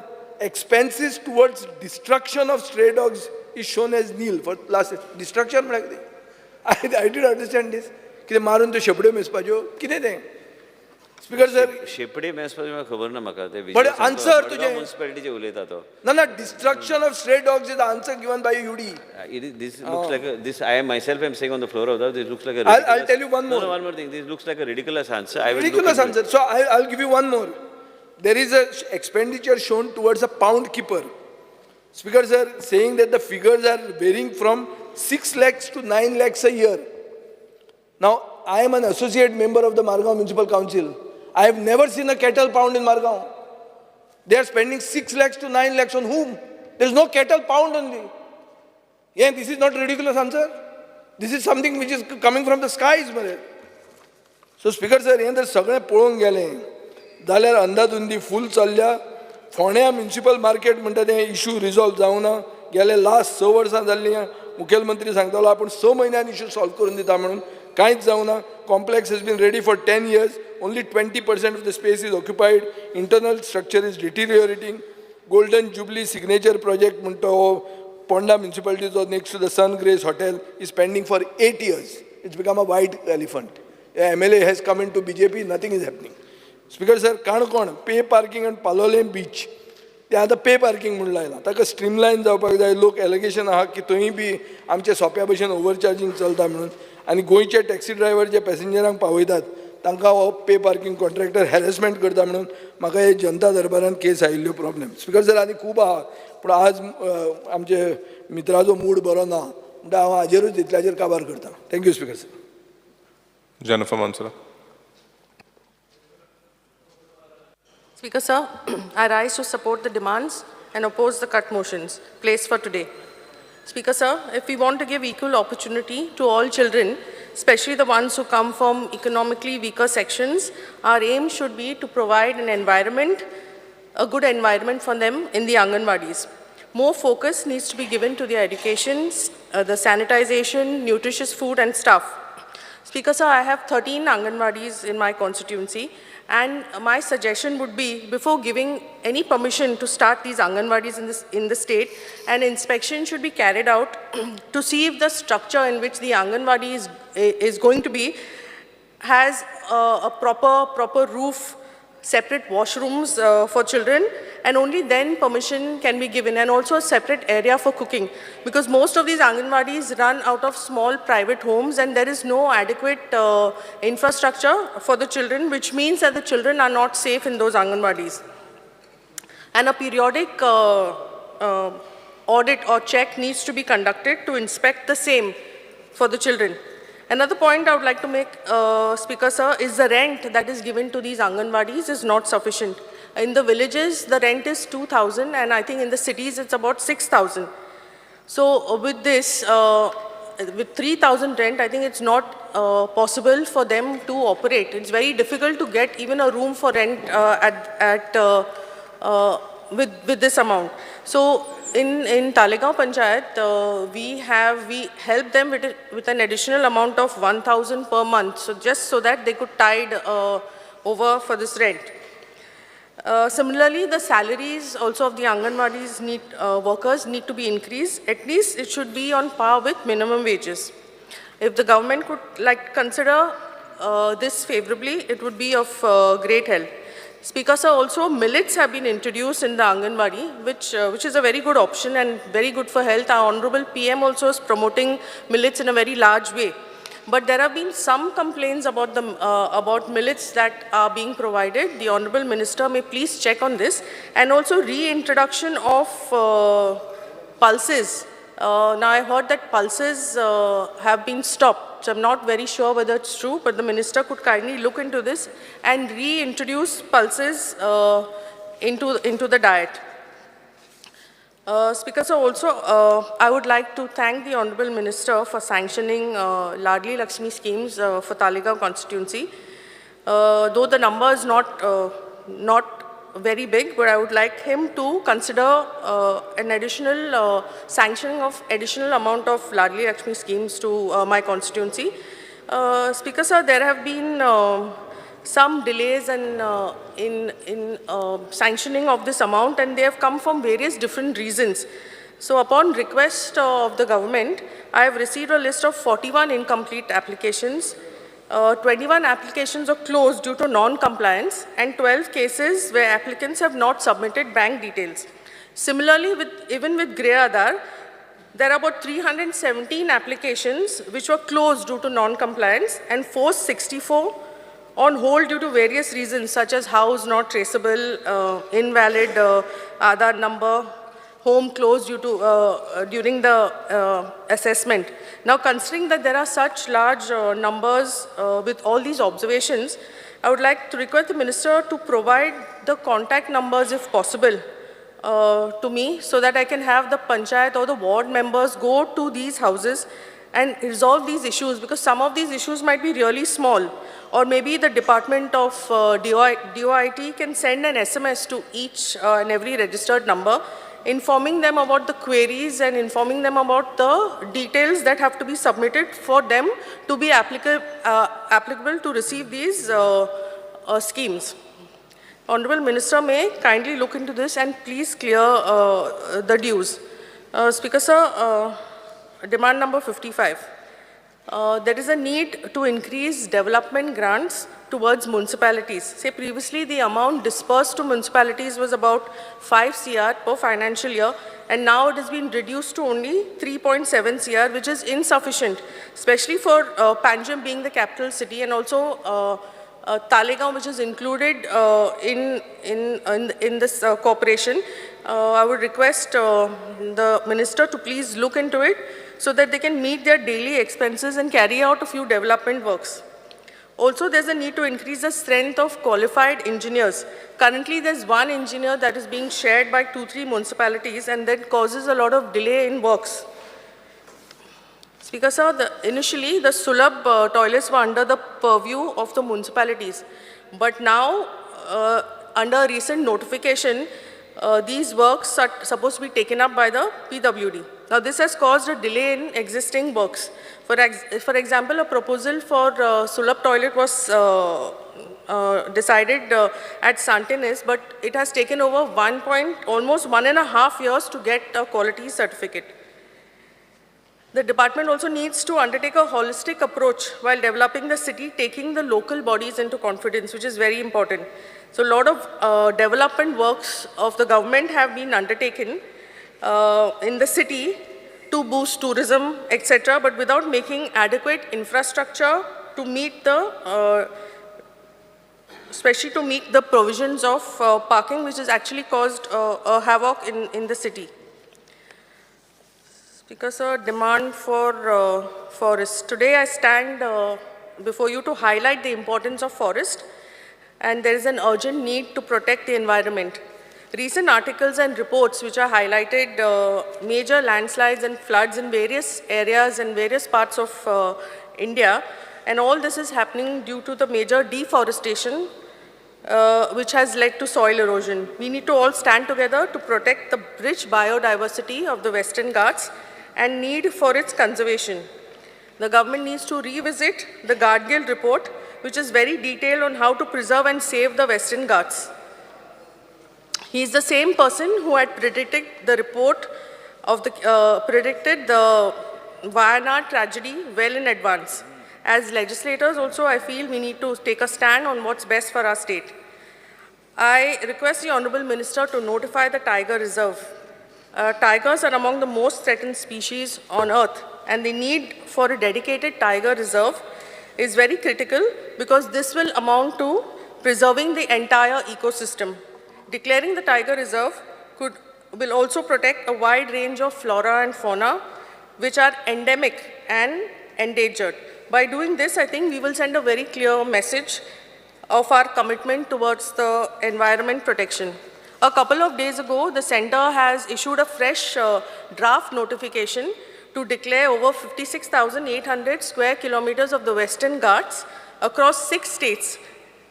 expenses towards destruction of stray dogs is shown as nil for last destruction म्हळ्यार कितें I didn't understand this कितें मारून त्यो शेपड्यो मेजपाच्यो कितें तें स्पीकर सर शेपडे मेसपाचें म्हाका खबर ना म्हाका ते But answer तुजें. म्युनिसिपालिटीचे उलयता तो ना destruction of stray dogs is the answer given by UD. This looks like this. I myself am saying on the floor of that. This looks like a. I'll tell you one No, more. no, one more thing. This looks like a ridiculous answer. I will Ridiculous look into answer. So I'll give you one more. There is a expenditure shown towards a pound keeper. Speakers are saying that the figures are varying from 6 lakhs to 9 lakhs a year. Now, I am an associate member of the Margao Municipal Council. I have never seen a cattle pound in Margao. They are spending 6 lakhs to 9 lakhs on whom? There is no cattle pound only. Yeah, this is not a ridiculous answer. This is something which is coming from the skies. So, Speaker sir, हे जर सगळें पळोवंक गेलें जाल्यार अंधाधुंदी फूल चल्ल्या फोंड्या municipal market म्हणटा तें इशू रिजॉल्व जावना गेले लास्ट 6 वर्सां जाल्लीं मुखेलमंत्री सांगतालो आपूण 6 म्हयन्यान इशू सॉल्व करून दिता म्हणून कांयच जावना complex has been ready for 10 years only 20% of the space is occupied internal structure is deteriorating golden jubilee signature project म्हणटा हो Ponda म्युनिसिपालिटीचो next to the Sun Grace hotel is pending for 8 years it's become a white elephant MLA has come into BJP nothing is happening speaker sir Canacona pay parking आनी पालोलें beach तें आतां पे parking म्हणून लायलां ताका स्ट्रीमलायन जावपाक जाय लोक एलिगेशन आहा की थंय बी आमचे सोंप्या भशेन ओव्हरचार्जींग चलता म्हणून आनी गोंयचे टॅक्सी ड्रायव्हर जे पॅसेंजरांक पावयतात तांकां हो पे पार्किंग कॉन्ट्रॅक्टर हॅरेसमेंट करता म्हणून म्हाका हे जनता दरबारान केस आयिल्ल्यो प्रॉब्लेम स्पीकर सर आनी खूब आहा पूण आज आमचे मित्राचो मूड बरो ना म्हणटा हांव हाजेरूच इतल्याचेर काबार करता thank you speaker sir Jennifer Mansala. Speaker sir, I rise to support the demands and oppose the cut motions placed for today. Speaker sir, if we want to give equal opportunity to all children, especially the ones who come from economically weaker sections, our aim should be to provide an environment, a good environment for them in the Anganwadis. More focus needs to be given to their education, the sanitization, nutritious food and stuff. Speaker sir, I have 13 Anganwadis in my constituency. And my suggestion would be, before giving any permission to start these Anganwadis in the state, an inspection should be carried out to see if the structure in which the Anganwadi is going to be has a proper roof, separate washrooms for children, and only then permission can be given, and also a separate area for cooking. Because most of these Anganwadis run out of small private homes and there is no adequate infrastructure for the children, which means that the children are not safe in those Anganwadis. And a periodic audit or check needs to be conducted to inspect the same for the children. Another point I would like to make, Speaker sir, is the rent that is given to these Anganwadis is not sufficient. In the villages, the rent is 2,000 and I think in the cities it's about 6,000. So with this, with 3,000 rent, I think it's not possible for them to operate. It's very difficult to get even a room for rent with this amount. So in Talegaon Panchayat, we help them with an additional amount of 1,000 per month, so just so that they could tide over for this rent. Similarly, the salaries also of the Anganwadis workers need to be increased. At least it should be on par with minimum wages. If the government could consider this favorably, it would be of great help. Speaker sir, also millets have been introduced in the Anganwadi, which is a very good option and very good for health. Our Honorable PM also is promoting millets in a very large way. But there have been some complaints about millets that are being provided. The Honorable Minister may please check on this. And also reintroduction of pulses. Now I heard that pulses have been stopped. So I'm not very sure whether it's true, but the Minister could kindly look into this and reintroduce pulses into the diet. Speaker sir, also I would like to thank the Honorable Minister for sanctioning Ladli Lakshmi schemes for Talegaon constituency. Though the number is not very big, but I would like him to consider an additional sanctioning of additional amount of Ladli Lakshmi schemes to my constituency. Speaker sir, there have been some delays in sanctioning of this amount, and they have come from various different reasons. So upon request of the government, I have received a list of 41 incomplete applications. 21 applications are closed due to non-compliance, and 12 cases where applicants have not submitted bank details. Similarly, even with Grey Aadhaar, there are about 317 applications which were closed due to non-compliance, and 464 on hold due to various reasons such as house not traceable, invalid Aadhaar number, home closed due to, during the assessment. Now, considering that there are such large numbers with all these observations, I would like to request the Minister to provide the contact numbers, if possible, to me, so that I can have the panchayat or the ward members go to these houses and resolve these issues, because some of these issues might be really small. Or maybe the Department of DOIT can send an SMS to each and every registered number, informing them about the queries and informing them about the details that have to be submitted for them to be applicable to receive these schemes. Honorable Minister may kindly look into this and please clear the dues. Speaker Sir, demand number 55. There is a need to increase development grants towards municipalities. Say previously the amount dispersed to municipalities was about 5 CR per financial year, and now it has been reduced to only 3.7 CR, which is insufficient, especially for Panjim being the capital city, and also Talegaon, which is included in this corporation. I would request the Minister to please look into it so that they can meet their daily expenses and carry out a few development works. Also, there's a need to increase the strength of qualified engineers. Currently, there's one engineer that is being shared by 2-3 municipalities, and that causes a lot of delay in works. Speaker Sir, initially the Sulabh toilets were under the purview of the municipalities, but now under recent notification, these works are supposed to be taken up by the PWD. Now, this has caused a delay in existing works. For example, a proposal for Sulabh toilet was decided at Santinis, but it has taken over almost 1.5 years to get a quality certificate. The department also needs to undertake a holistic approach while developing the city, taking the local bodies into confidence, which is very important. So a lot of development works of the government have been undertaken in the city to boost tourism, etc., but without making adequate infrastructure to meet the, especially to meet the provisions of parking, which has actually caused a havoc in the city. Speaker Sir, demand for forest. Today I stand before you to highlight the importance of forest, and there is an urgent need to protect the environment. Recent articles and reports which are highlighted major landslides and floods in various areas and various parts of India, and all this is happening due to the major deforestation which has led to soil erosion. We need to all stand together to protect the rich biodiversity of the Western Ghats and need for its conservation. The government needs to revisit the Gadgil report, which is very detailed on how to preserve and save the Western Ghats. He is the same person who had predicted the report of the predicted the Wayanad tragedy well in advance. As legislators also, I feel we need to take a stand on what's best for our state. I request the Honorable Minister to notify the Tiger Reserve. Tigers are among the most threatened species on earth, and the need for a dedicated Tiger Reserve is very critical because this will amount to preserving the entire ecosystem. Declaring the Tiger Reserve will also protect a wide range of flora and fauna which are endemic and endangered. By doing this, I think we will send a very clear message of our commitment towards the environment protection. A couple of days ago, the Centre has issued a fresh draft notification to declare over 56,800 square kilometers of the Western Ghats across 6 states,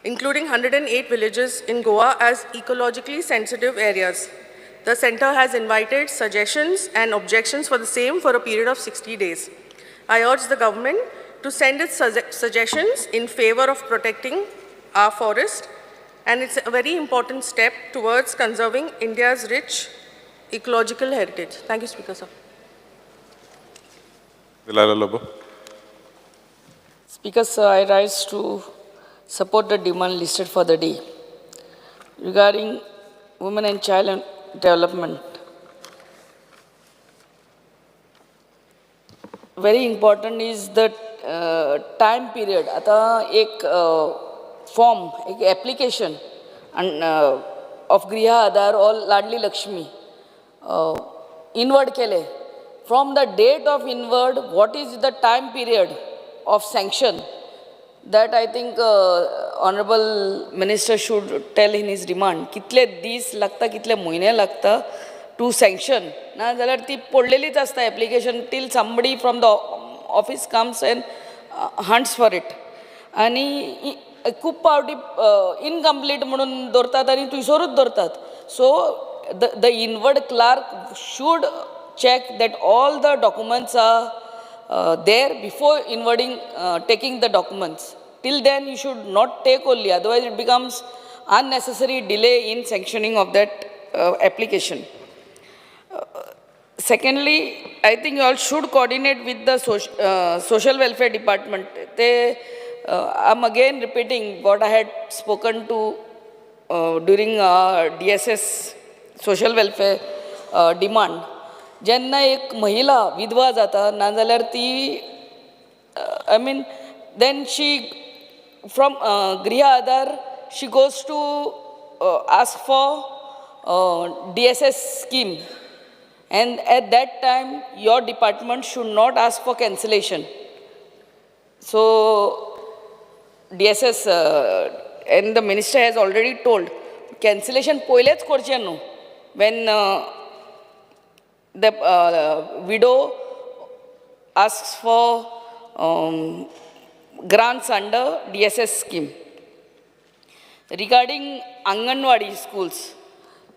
including 108 villages in Goa, as ecologically sensitive areas. The Centre has invited suggestions and objections for the same for a period of 60 days. I urge the government to send its suggestions in favor of protecting our forest, and it's a very important step towards conserving India's rich ecological heritage. Thank you, Speaker, sir. Delilah Lobo. Speaker, sir, I rise to support the demand listed for the day. Regarding women and child development, very important is the time period. आता एक form, एक application of Griha Aadhar or Ladli Lakshmi inward केले. From the date of inward, what is the time period of sanction? That I think Honorable Minister should tell in his demand. कितले दीस लागता, कितले महिने लागता to sanction. ना जाल्यार ती पडलेलीच आसता application till somebody from the office comes and hunts for it. आणि खूप पावटी incomplete म्हणून दवरतात आणि थंयसरूच दवरतात. So the inward clerk should check that all the documents are there before inwarding, taking the documents. Till then, you should not take only, otherwise it becomes unnecessary delay in sanctioning of that application. Secondly, I think you all should coordinate with the social welfare department. I'm again repeating what I had spoken to during DSS social welfare demand. जेन्ना एक महिला विधवा जाता नाजाल्यार ती I mean then she from Griha Aadhar she goes to ask for DSS scheme, and at that time your department should not ask for cancellation. So DSS and the minister has already told cancellation poileच करचें न्हू when the widow asks for grants under DSS scheme. Regarding Anganwadi schools,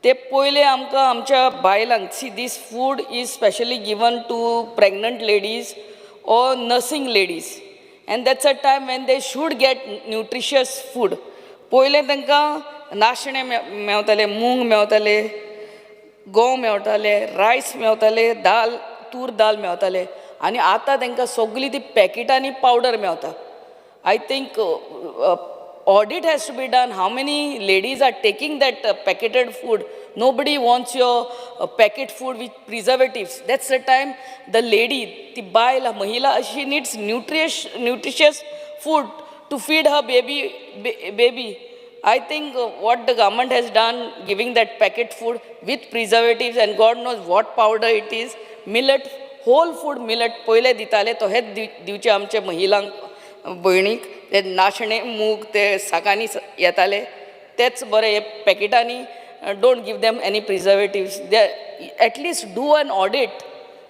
ते पहिले आमकां आमच्या बायलांक, see this food is specially given to pregnant ladies or nursing ladies, and that's a time when they should get nutritious food. पहिले तांकां नाशणे मेवताले, मूंग मेवताले, गंव मेवताले, रायस मेवताले, दाल, तूर दाल मेवताले, आनी आतां तांकां सगळी ती पॅकेटांनी पावडर मेवता. I think audit has to be done. How many ladies are taking that packeted food? Nobody wants your packet food with preservatives. That's the time the lady, the baila, mahila, she needs nutritious food to feed her baby. I think what the government has done, giving that packet food with preservatives and God knows what powder it is, millet, whole food millet, पहिले दिताले तो हेच दिवचे आमचे महिलांक भयणीक, ते नाशणे मूग ते साकांनी येताले तेच बरे हे पॅकेटांनी. Don't give them any preservatives. At least do an audit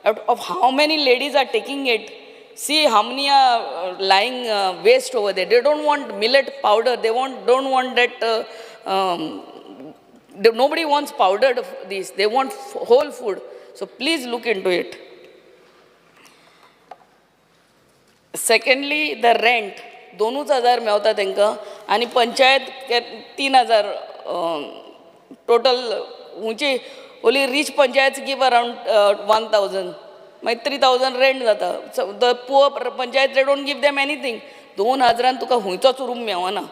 of how many ladies are taking it. See how many are lying waste over there. They don't want millet powder. They don't want that. Nobody wants powdered these. They want whole food. So please look into it. Secondly, the rent. 2,000 Mewat तांकां आनी panchayat 3,000 total. उंची only rich panchayats give around 1,000. मागीर 3,000 rent जाता. So the poor panchayat, they don't give them anything. 2,000 तुका हुंयचोच room मेवना.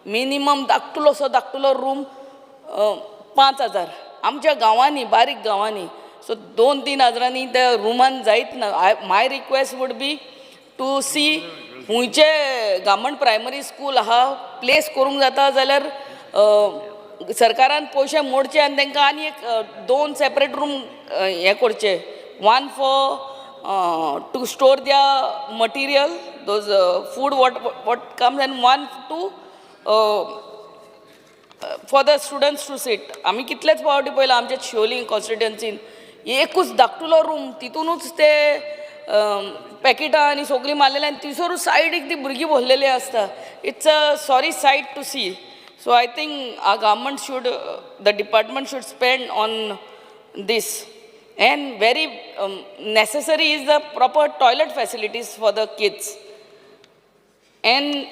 Minimum धाकटुलो room 5,000. आमच्या गांवांनी, बारीक गांवांनी. So 2-3,000 त्या रुमान जायत ना. My request would be to see हुंयचे गव्हर्मेंट प्रायमरी स्कूल आहा प्लेस करूंक जाता जाल्यार सरकारान पयशे मोडचे आनी तांकां आनी एक 2 सेपरेट रूम हे करचे. One for to store their material, those food what comes, and one to for the students to sit. आमी कितलेच फावटी पयला आमच्या शिवोली कॉन्स्टिट्युएन्सीन एकूच धाकटुलो रूम तितूनच ते पॅकेटां आनी सगळीं मारलेली आनी तिसरूच सायडीक ती भुरगीं भरलेली आसता. It's a sorry sight to see. So I think our government should, the department should spend on this. And very necessary is the proper toilet facilities for the kids. And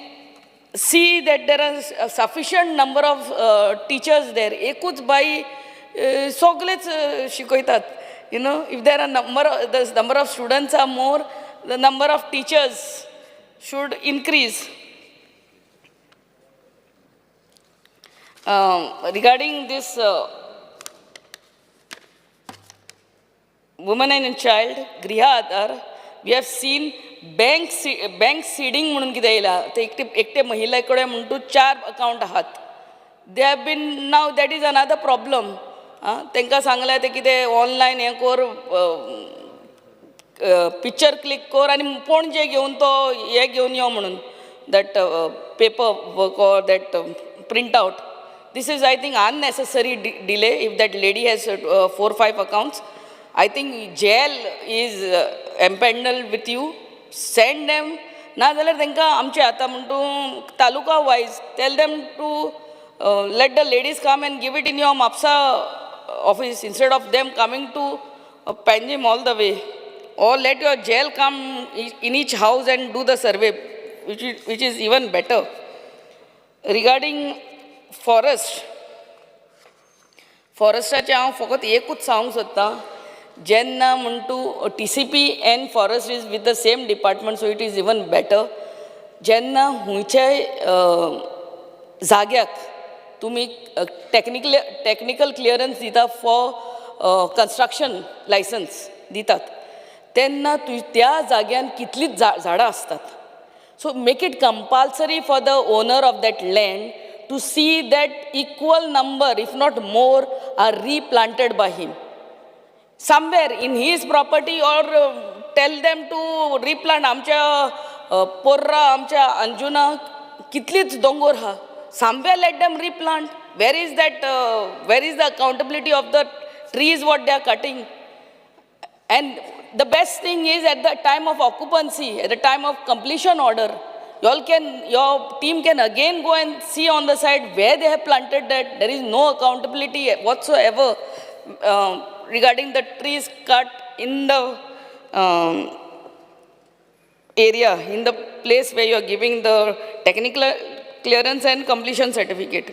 see that there are a sufficient number of teachers there. Ekूच बाई सगळेच शिकयतात. You know, if there are the number of students are more, the number of teachers should increase. Regarding this women and child, Griha Aadhar, we have seen bank seeding म्हणून कितें येयला ते एकटे महिला कडेन म्हणून 4 अकाउंट आहात. They have been, now that is another problem. तांकां सांगलें ते कितें ऑनलायन हें कर, पिक्चर क्लिक कर आनी पणजे घेवन तो हे घेवन यो म्हणून, that paper work or that printout. This is, I think, unnecessary delay. If that lady has 4-5 accounts, I think jail is empaneled with you. Send them. ना जाल्यार तांकां आमचे आतां म्हणून तालुका wise tell them to let the ladies come and give it in your MAPSA office instead of them coming to Panjim all the way. Or let your jail come in each house and do the survey, which is even better. Regarding फॉरेस्टाचें हांव फकत एकूच सांगूंक सोदतां, जेन्ना म्हणटू TCP and forest is with the same department, so it is even better. जेन्ना हुंयच्याय जाग्याक तुमी technical clearance दिता for construction licence दितात, तेन्ना त्या जाग्यान कितलींच झाडां असतात. So make it compulsory for the owner of that land to see that equal number, if not more, are replanted by him. Somewhere in his property, or tell them to replant. आमच्या पोर्रा, आमच्या अंजुना कितलीच दोंगर हा. Somewhere let them replant. Where is the accountability of the trees what they are cutting? And the best thing is at the time of occupancy, at the time of completion order, your team can again go and see on the side where they have planted that. There is no accountability whatsoever regarding the trees cut in the area, in the place where you are giving the technical clearance and completion certificate.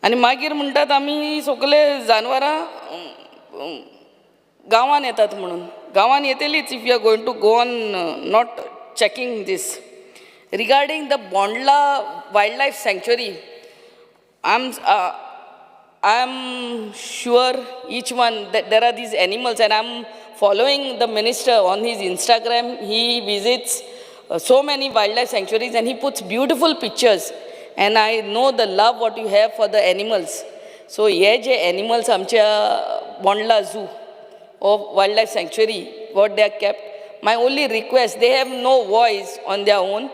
आणि मागीर म्हणटात आमी सगळे जानवरां गांवान येतात म्हणून. गांवान येतलीच if you are going to go on not checking this. Regarding the Bondla Wildlife Sanctuary, I'm sure each one that there are these animals, and I'm following the minister on his Instagram. He visits so many wildlife sanctuaries and he puts beautiful pictures, and I know the love what you have for the animals. So ye je animals amcha Bondla Zoo or wildlife sanctuary what they are kept, my only request, they have no voice on their own,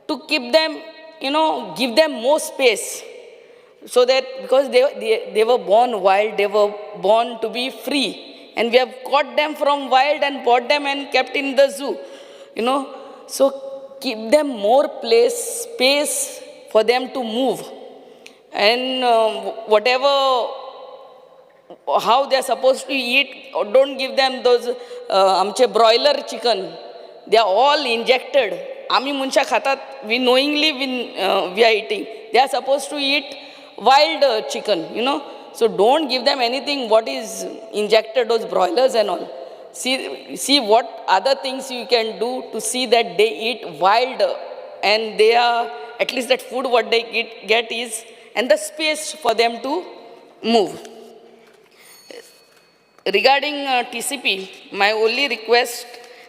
to keep them, give them more space, so that because they were born wild, they were born to be free, and we have caught them from wild and brought them and kept in the zoo, so keep them more space for them to move, and whatever, how they are supposed to eat, or don't give them those amche broiler chicken. They are all injected. आमी मनशां खातात, we knowingly we are eating. They are supposed to eat wild chicken, So don't give them anything what is injected, those broilers and all. See what other things you can do to see that they eat wild, and they are, at least that food what they get is, and the space for them to move. Regarding TCP, my only request,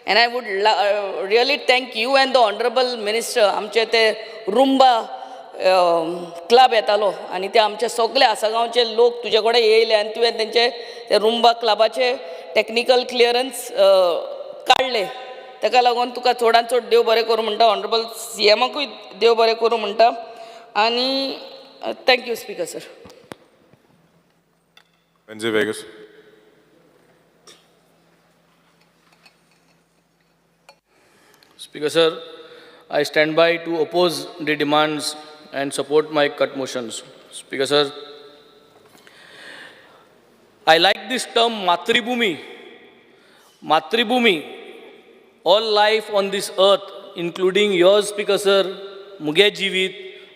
and I would really thank you and the Honorable Minister, आमचे ते रुंबा club येतालो, आणि ते आमचे सगळे आसागांवचे लोक तुजे कडेन येयले, आनी तुवें तेंचे ते रुंबा क्लबाचे टेक्निकल क्लियरन्स काडले. ताका लागून तुका चडांत चड देव बरें करूं म्हणटा, ऑनरेबल CMकूय देव बरें करूं म्हणटा, आनी thank you speaker sir. Benji Vegas. Speaker sir, I stand by to oppose the demands and support my cut motions. Speaker sir, I like this term Matribhumi. Matribhumi, all life on this earth, including yours, Speaker sir, मुगे जिवीत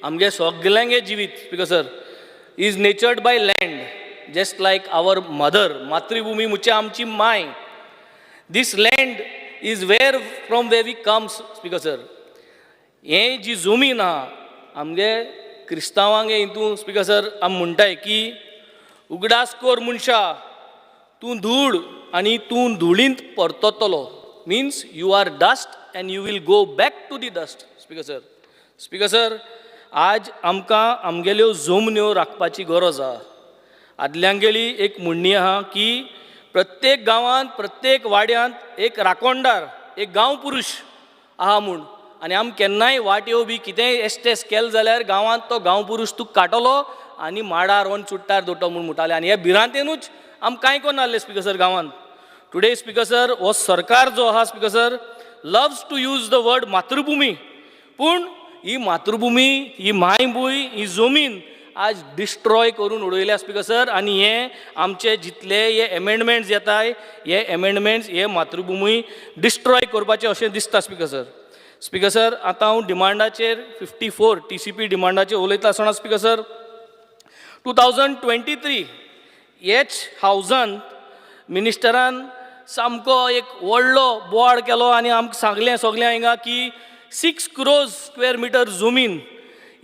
आमगे सगळ्यांगे जिवीत speaker sir is nurtured by land just like our mother मातृभूमी मुचे आमची माय this land is where from way we comes speaker sir हे जी जमीन आहा आमगे क्रिस्तांवांगे हितून स्पीकर सर आम म्हणटाय की उगडासखोर मनशा तूं धूळ आनी तूं धुळींत परततलो means you are dust and you will go back to the dust speaker sir आज आमकां आमगेल्यो जमन्यो राखपाची गरज आहा आदल्यांगेली एक म्हणणी आहा की प्रत्येक गांवांत प्रत्येक वाड्यांत एक राखणदार एक गांव पुरुश आहा म्हूण आनी आम केन्नाय वाट्यो बी कितेंय एस्टेस केलें जाल्यार गांवांत तो गांव पुरुश तूं काडटलो आनी माडार वन चुट्टार दोटो म्हूण म्हणटाले आनी ह्या भिरांतेनूच आम कांय कोन्न नासले स्पीकर सर गांवांत टुडे स्पीकर सर हो सरकार जो आहा speaker sir loves to use the word मातृभूमी पूण ही मातृभूमी ही मायभूंय ही जमीन आज डिस्ट्रॉय करून उडयल्या स्पीकर सर आनी हे आमचे जितले हे एमेंडमेंट्स येताय हे एमेंडमेंट्स हे मातृभूमी डिस्ट्रॉय करपाचें अशें दिसता स्पीकर सर आतां हांव डिमांडाचेर 54 TCP डिमांडाचेर उलयता आसतना स्पीकर सर 2023 हेच हावजांत मिनिस्टरान सामको एक व्हडलो बोवाळ केलो आनी आमकां सांगलें सगळ्यांक हिंगा की 6 crore square meter जमीन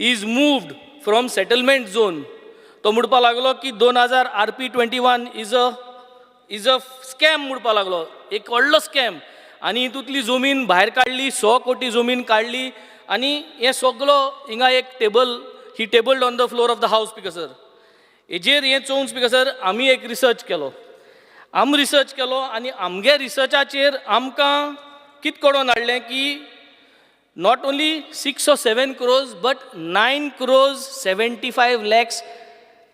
is moved from settlement zone तो म्हणपाक लागलो की 2000 RP21 इज अ स्कॅम म्हणपाक लागलो एक व्हडलो स्कॅम आनी हितूंतली जमीन भायर काडली 100 कोटी जमीन काडली आनी हे सगळो हिंगा एक table he tabled on the floor of the हावस स्पीकर सर हेजेर हें चोवन स्पीकर सर आमी एक रिसर्च केलो आनी आमगे रिसर्चाचेर आमकां कितें कळोवन हाडलें की not only 6 or 7 crores but 9 crores 75 lakhs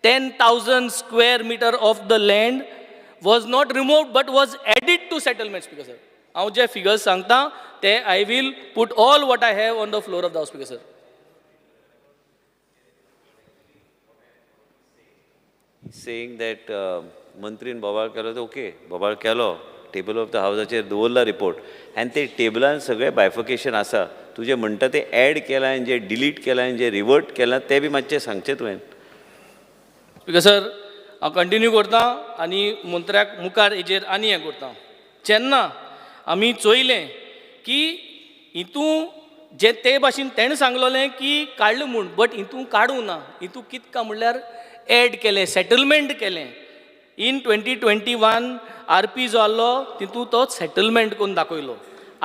10,000 square meter of the land was not removed but was added to settlement speaker sir हांव जे figures सांगता ते I will put all what I have on the floor of the house speaker sir saying that मंत्रीन बोबाळ केलो तो okay बोबाळ केलो table of the हावजाचेर दवरला report आनी ते टेबलान सगळें बायफिकेशन आसा तुजें म्हणटा तें ॲड केलां आनी जें डिलीट केलां आनी जें रिवर्ट केलां तें बी मातशें सांगचें तुवें स्पीकर सर हांव कंटिन्यू करतां आनी मंत्र्याक मुखार हेजेर आनी हें करतां जेन्ना आमी चोयलें की हितून जें ते भाशेन तेणें सांगलोलें की काडलें म्हूण बट हितून काडूं ना हितून कितें काय म्हणल्यार ॲड केलें सेटलमेंट केलें इन 2021 RP जो आहलो तितून तो सेटलमेंट करून दाखयलो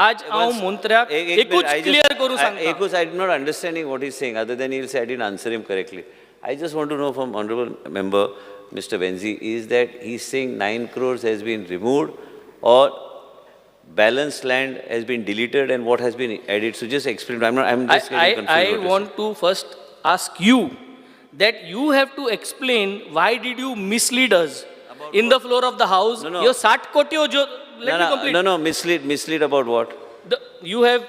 आज हांव मंत्र्याक एकूच क्लियर करून सांगता एकूच I do not understanding what is saying other than he'll say I didn't answer him correctly I just want to know from honourable member Mister Venzy is that he is saying 9 crores has been removed or balanced land has been deleted and what has been added so just explain I'm just getting confused I want to first ask you that you have to explain why did you mislead us in the floor of the house No. your 60 koti let me complete no mislead about what you have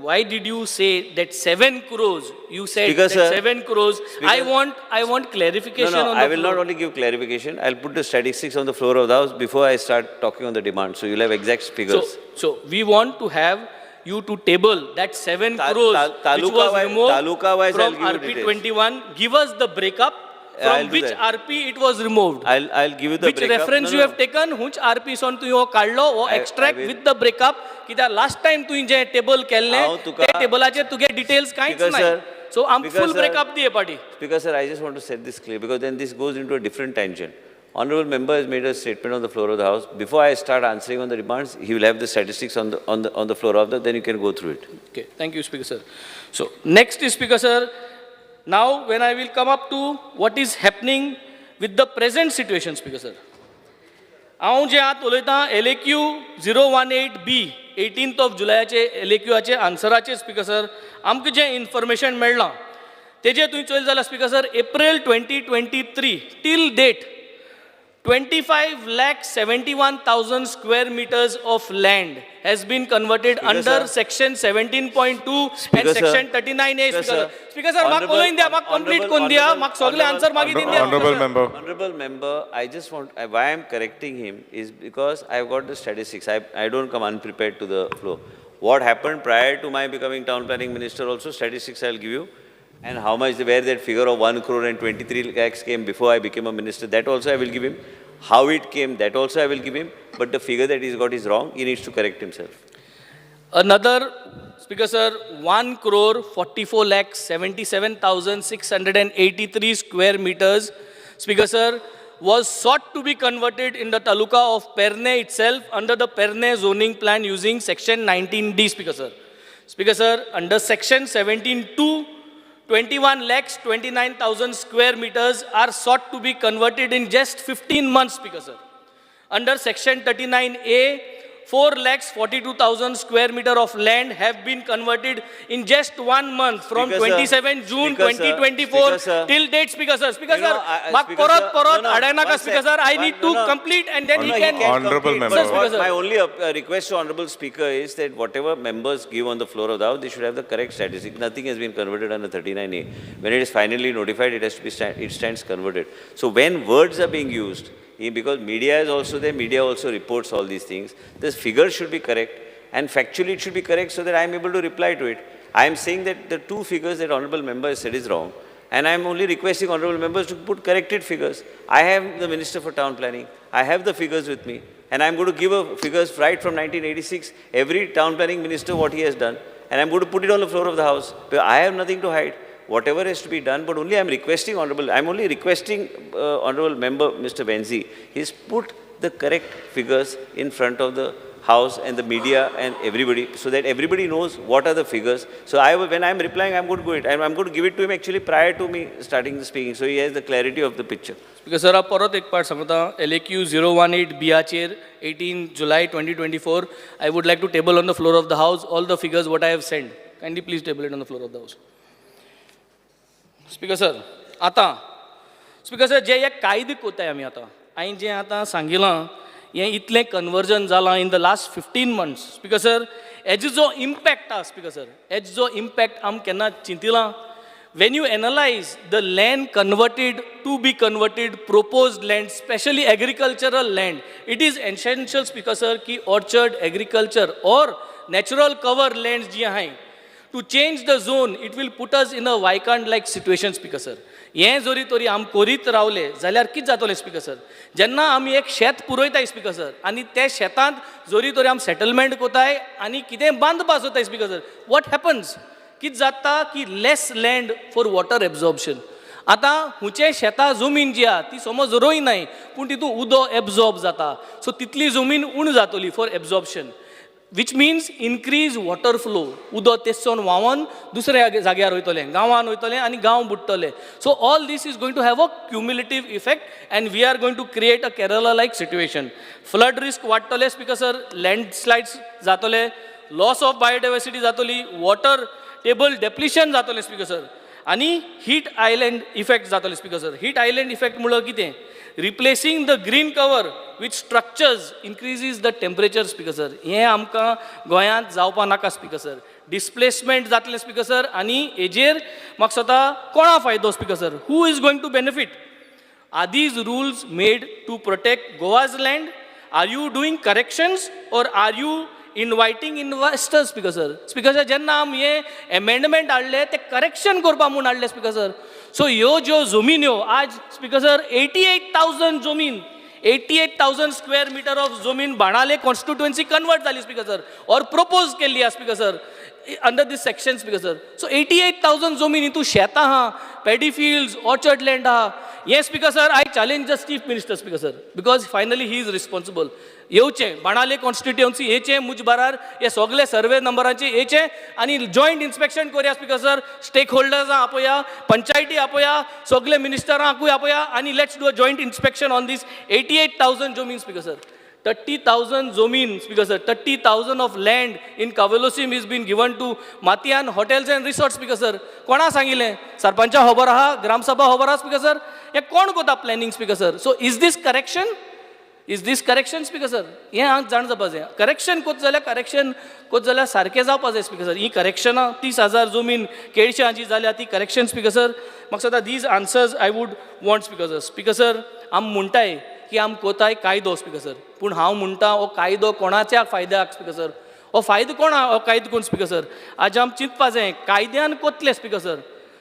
why did you say that 7 crores you said Speaker, that sir. 7 crores Speaker, I want clarification on the I will floor. not only give clarification I'll put the statistics on the floor of the house before I start talking on the demand so you'll have exact figures so we want to have you to table that 7 crores which was removed taluka-wise from I'll give you RP21 give us the breakup I'll from do which that. RP it was removed I'll give you the which breakup. reference you have taken which RP son tu ho काढलो or extract will- with the breakup कित्याक last time tu जे table केल्ले हांव तुका- ते टेबलाचेर तुगे details कांयच Speaker, नाही sir. so am Speaker, full sir. breakup दिये पाटी Speaker sir, I just want to set this clear because then this goes into a different tangent. Honorable member has made a statement on the floor of the house. Before I start answering on the demands, he will have the statistics on the floor of the. Then you can go through it. okay thank you speaker sir so next is speaker sir now when I will come up to what is happening with the present situation speaker sir हांव जे आत उलयतां LAQ 018B 18th of Julyचे LAQचे आन्सराचे speaker sir आमकां जें information मेळ्ळां तेजेर तुवें चोयल जाल्यार speaker sir April 2023 till date 25,71,000 square meters of land has been converted Speaker, under sir. section 17.2 and Speaker, sir. section 39A Speaker, speaker sir. speaker sir म्हाका पळोवन दिया म्हाका कंप्लीट करून दिया म्हाका सगळे आन्सर मागीर दिवन दिया Honorable member. Honorable member, I just want, why I am correcting him is because I have got the statistics. I don't come unprepared to the floor. what happened prior to my becoming town planning minister also, statistics I'll give you. And how much, where that figure of 1 crore and 23 lakhs came before I became a minister, that also I will give him. How it came, that also I will give him. But the figure that he's got is wrong. He needs to correct himself. Another, Speaker sir, 1 crore 44 lakhs 77,683 square meters, Speaker sir, was sought to be converted in the taluka of Perne itself under the Perne zoning plan using section 19D, Speaker sir. Speaker sir, under section 17.2, 21 lakhs 29,000 square meters are sought to be converted in just 15 months, Speaker sir. Under section 39A, 4 lakhs 42,000 square meter of land have been converted in just 1 month from Speaker, 27 June Speaker, 2024 sir. till date, Speaker sir. Speaker You know, sir, mak Speaker, parat sir, no, adai naka, one Speaker sec. sir. I need to No, no. complete and then he No, can. Honorable complete. member. But Speaker, sir. my only request to Honorable Speaker is that whatever members give on the floor of the House, they should have the correct statistics. Nothing has been converted under 39A. When it is finally notified, it has to be it stands converted. So when words are being used, because media is also there, media also reports all these things, this figure should be correct and factually it should be correct so that I am able to reply to it. I am saying that the two figures that Honorable Member has said is wrong, and I am only requesting Honorable Members to put corrected figures. I have the Minister for Town Planning, I have the figures with me, and I am going to give figures right from 1986, every Town Planning Minister what he has done, and I am going to put it on the floor of the House. I have nothing to hide. Whatever has to be done, but only I am requesting Honorable Member Mr. Benzi, he's put the correct figures in front of the House and the media and everybody, so that everybody knows what are the figures. So when I am replying, I am going to go it, and I am going to give it to him actually prior to me starting the speaking, so he has the clarity of the picture. Speaker sir, आप परत एक part सांगता LAQ 018 बियाचेर 18 July 2024. I would like to table on the floor of the House all the figures what I have sent. Kindly please table it on the floor of the House. Speaker sir, आता speaker sir जे एक कायदे कोताय आमी आता हांवें जें आतां सांगिलां हें इतलें कन्वर्जन जालां in the last 15 months. Speaker sir, हेजो जो इम्पॅक्ट आसा स्पीकर सर, हेजो जो इम्पॅक्ट आमी केन्ना चिंतिलां. When you analyze the land converted to be converted, proposed land, especially agricultural land, it is essential, Speaker sir, कि orchard, agriculture or natural cover lands जी हैं, to change the zone, it will put us in a vacant-like situation, Speaker sir. हें जोरी तोरी आम कोरीत रावले जाल्यार कितें जातलें स्पीकर सर. जेन्ना आमी एक शेत पुरयताय स्पीकर सर आनी त्या शेतांत जोरी तोरी आम सेटलमेंट कोताय आनी कितें बांदपाक सोदताय स्पीकर सर, वॉट हॅपन्स, कितें जाता की लेस लँड फॉर वॉटर एब्जॉर्प्शन. आतां हुंचे शेतां जमीन जी आहा ती समज रोयनाय पूण तितून उदो एब्जॉर्ब जाता, सो तितली जमीन उण जातली for absorption, which means increase water flow. उदो तेसोन व्हांवून दुसऱ्या जाग्यार वयतलें, गांवान वयतलें आनी गांव बुडटले. So all this is going to have a cumulative effect and we are going to create a Kerala-like situation. Flood risk वाडटले स्पीकर सर, landslides जातले, loss of biodiversity जातली, water table depletion जातले स्पीकर सर, आनी heat island effect जातले speaker sir. heat island effect म्हळ्यार कितें, replacing the green cover with structures increases the temperature, Speaker sir. हें आमकां गोंयांत जावपा नाका स्पीकर सर. डिस्प्लेसमेंट जातलें स्पीकर सर आनी हेजेर म्हाका स्वता कोणा फायदो speaker sir, who is going to benefit. Are these rules made to protect Goa's land? Are you doing corrections or are you inviting investors speaker sir? Speaker sir, जेन्ना आमी हे एमेंडमेंट हाडले ते करेक्शन करपा म्हूण हाडले स्पीकर सर. सो ह्यो ज्यो जमीन ह्यो आज स्पीकर सर 88,000 जमीन, 88,000 स्क्वेअर मीटर ऑफ जमीन बाणाले कॉन्स्टिट्युएन्सी कन्वर्ट जाली स्पीकर सर, और प्रपोज केल्ली आहा स्पीकर सर अंडर दिस सेक्शन स्पीकर सर. सो 88,000 जमीन हितून शेत आहा, पॅडी फिल्ड्स, ऑर्चर्ड लँड आहा. हे speaker sir I challenge the chief minister speaker sir, because finally he is responsible. येवचें बाणाले कॉन्स्टिट्युएन्सी येचें मुजबारार हे सगळे सर्वे नंबरांचे येचें आनी जॉयंट इन्स्पेक्शन करुया स्पीकर सर. स्टेक होल्डर्सां आपया, पंचायती आपया, सगळे मिनिस्टरांकूय आपया आनी let's do a joint inspection on this 88,000 जमीन स्पीकर सर. 30,000 जमीन speaker sir, 30,000 of land in Cavelossim is been given to मातियान hotels and resorts speaker sir. कोणा सांगिल्लें? सरपंचा खबर आहा, ग्रामसभा खबर आहा स्पीकर सर. हे कोण कोता planning speaker sir? So is this correction? Is this correction speaker sir? हें हांव जाण जावपा जाय. करेक्शन कोत जाल्यार सारकें जावपा जाय स्पीकर सर. ही करेक्शनां 30,000 जमीन केळशांची जाल्या ती करेक्शन स्पीकर सर. म्हाका सदां these answers I would want speaker sir. Speaker sir, आम म्हणटाय की आम कोताय कायदो स्पीकर सर, पूण हांव म्हणटा हो कायदो कोणाच्या फायद्याक स्पीकर सर? हो फायदो कोण आहा हो कायदो कोण स्पीकर सर आज आम चिंतपा जाय कायद्यान कोतले स्पीकर सर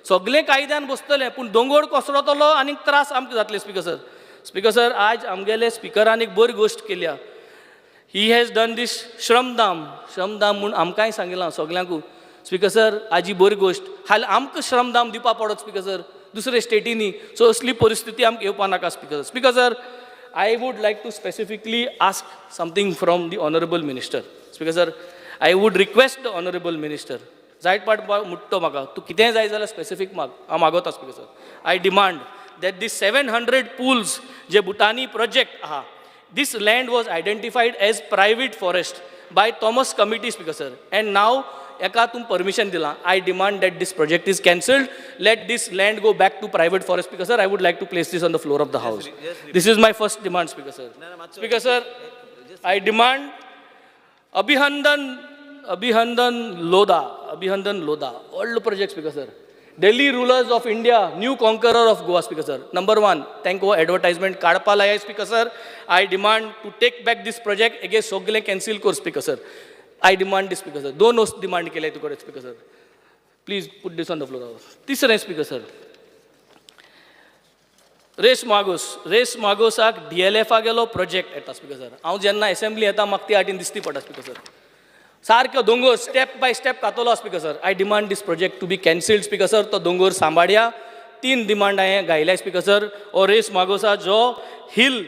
सगळे कायद्यान बसतले पूण दोंगोड कोसरतलो आनी त्रास आमकां जातले स्पीकर सर आज आमगेले स्पिकरान एक बरी गोश्ट केल्या ही हॅज डन दीस श्रमदाम म्हूण आमकांय सांगिलां सगल्यांकू स्पीकर सर आज ही बरी गोश्ट हाल आमकां श्रमदाम दिवपा पडत स्पीकर सर दुसरे स्टेटींनी सो असली परिस्थिती आमकां येवपा नाका speaker sir I would like to specifically ask something from the Honorable Minister. Speaker sir, I would request the Honorable Minister. जायत पाट मुट्टो म्हाका तूं कितेंय जाय जाल्यार स्पेसिफीक माग हांव मागोता speaker sir. I demand that this 700 pools जे भुटानी project आहा, this land was identified as private forest by Thomas Committee speaker sir. And now एका तुम परमिशन दिला. I demand that this project is cancelled. Let this land go back to private forest. Speaker sir, I would like to place this on the floor of the house. This is my first demand, Speaker sir. Speaker sir, I demand Abhihandan Lodha, old project, Speaker sir. Delhi rulers of India, new conqueror of Goa, Speaker sir. Number one, thank you advertisement kadpa laya, Speaker sir. I demand to take back this project against Sogle cancel course, Speaker sir. I demand this, Speaker sir. Don't demand ke liye to correct, Speaker sir. Please put this on the floor. Tisra, Speaker sir. रेस मागोसाक DLF गेलो project येता speaker sir हांव जेन्ना assembly येता म्हाका ती आटीन दिसती पडटा स्पीकर सर सारको दोंगर स्टेप बाय स्टेप कातलो speaker sir I demand this project to be cancelled speaker sir तो दोंगर सांबाळ्या 3 डिमांड हांवें घायल्या स्पीकर सर हो रेस मागोसा जो हिल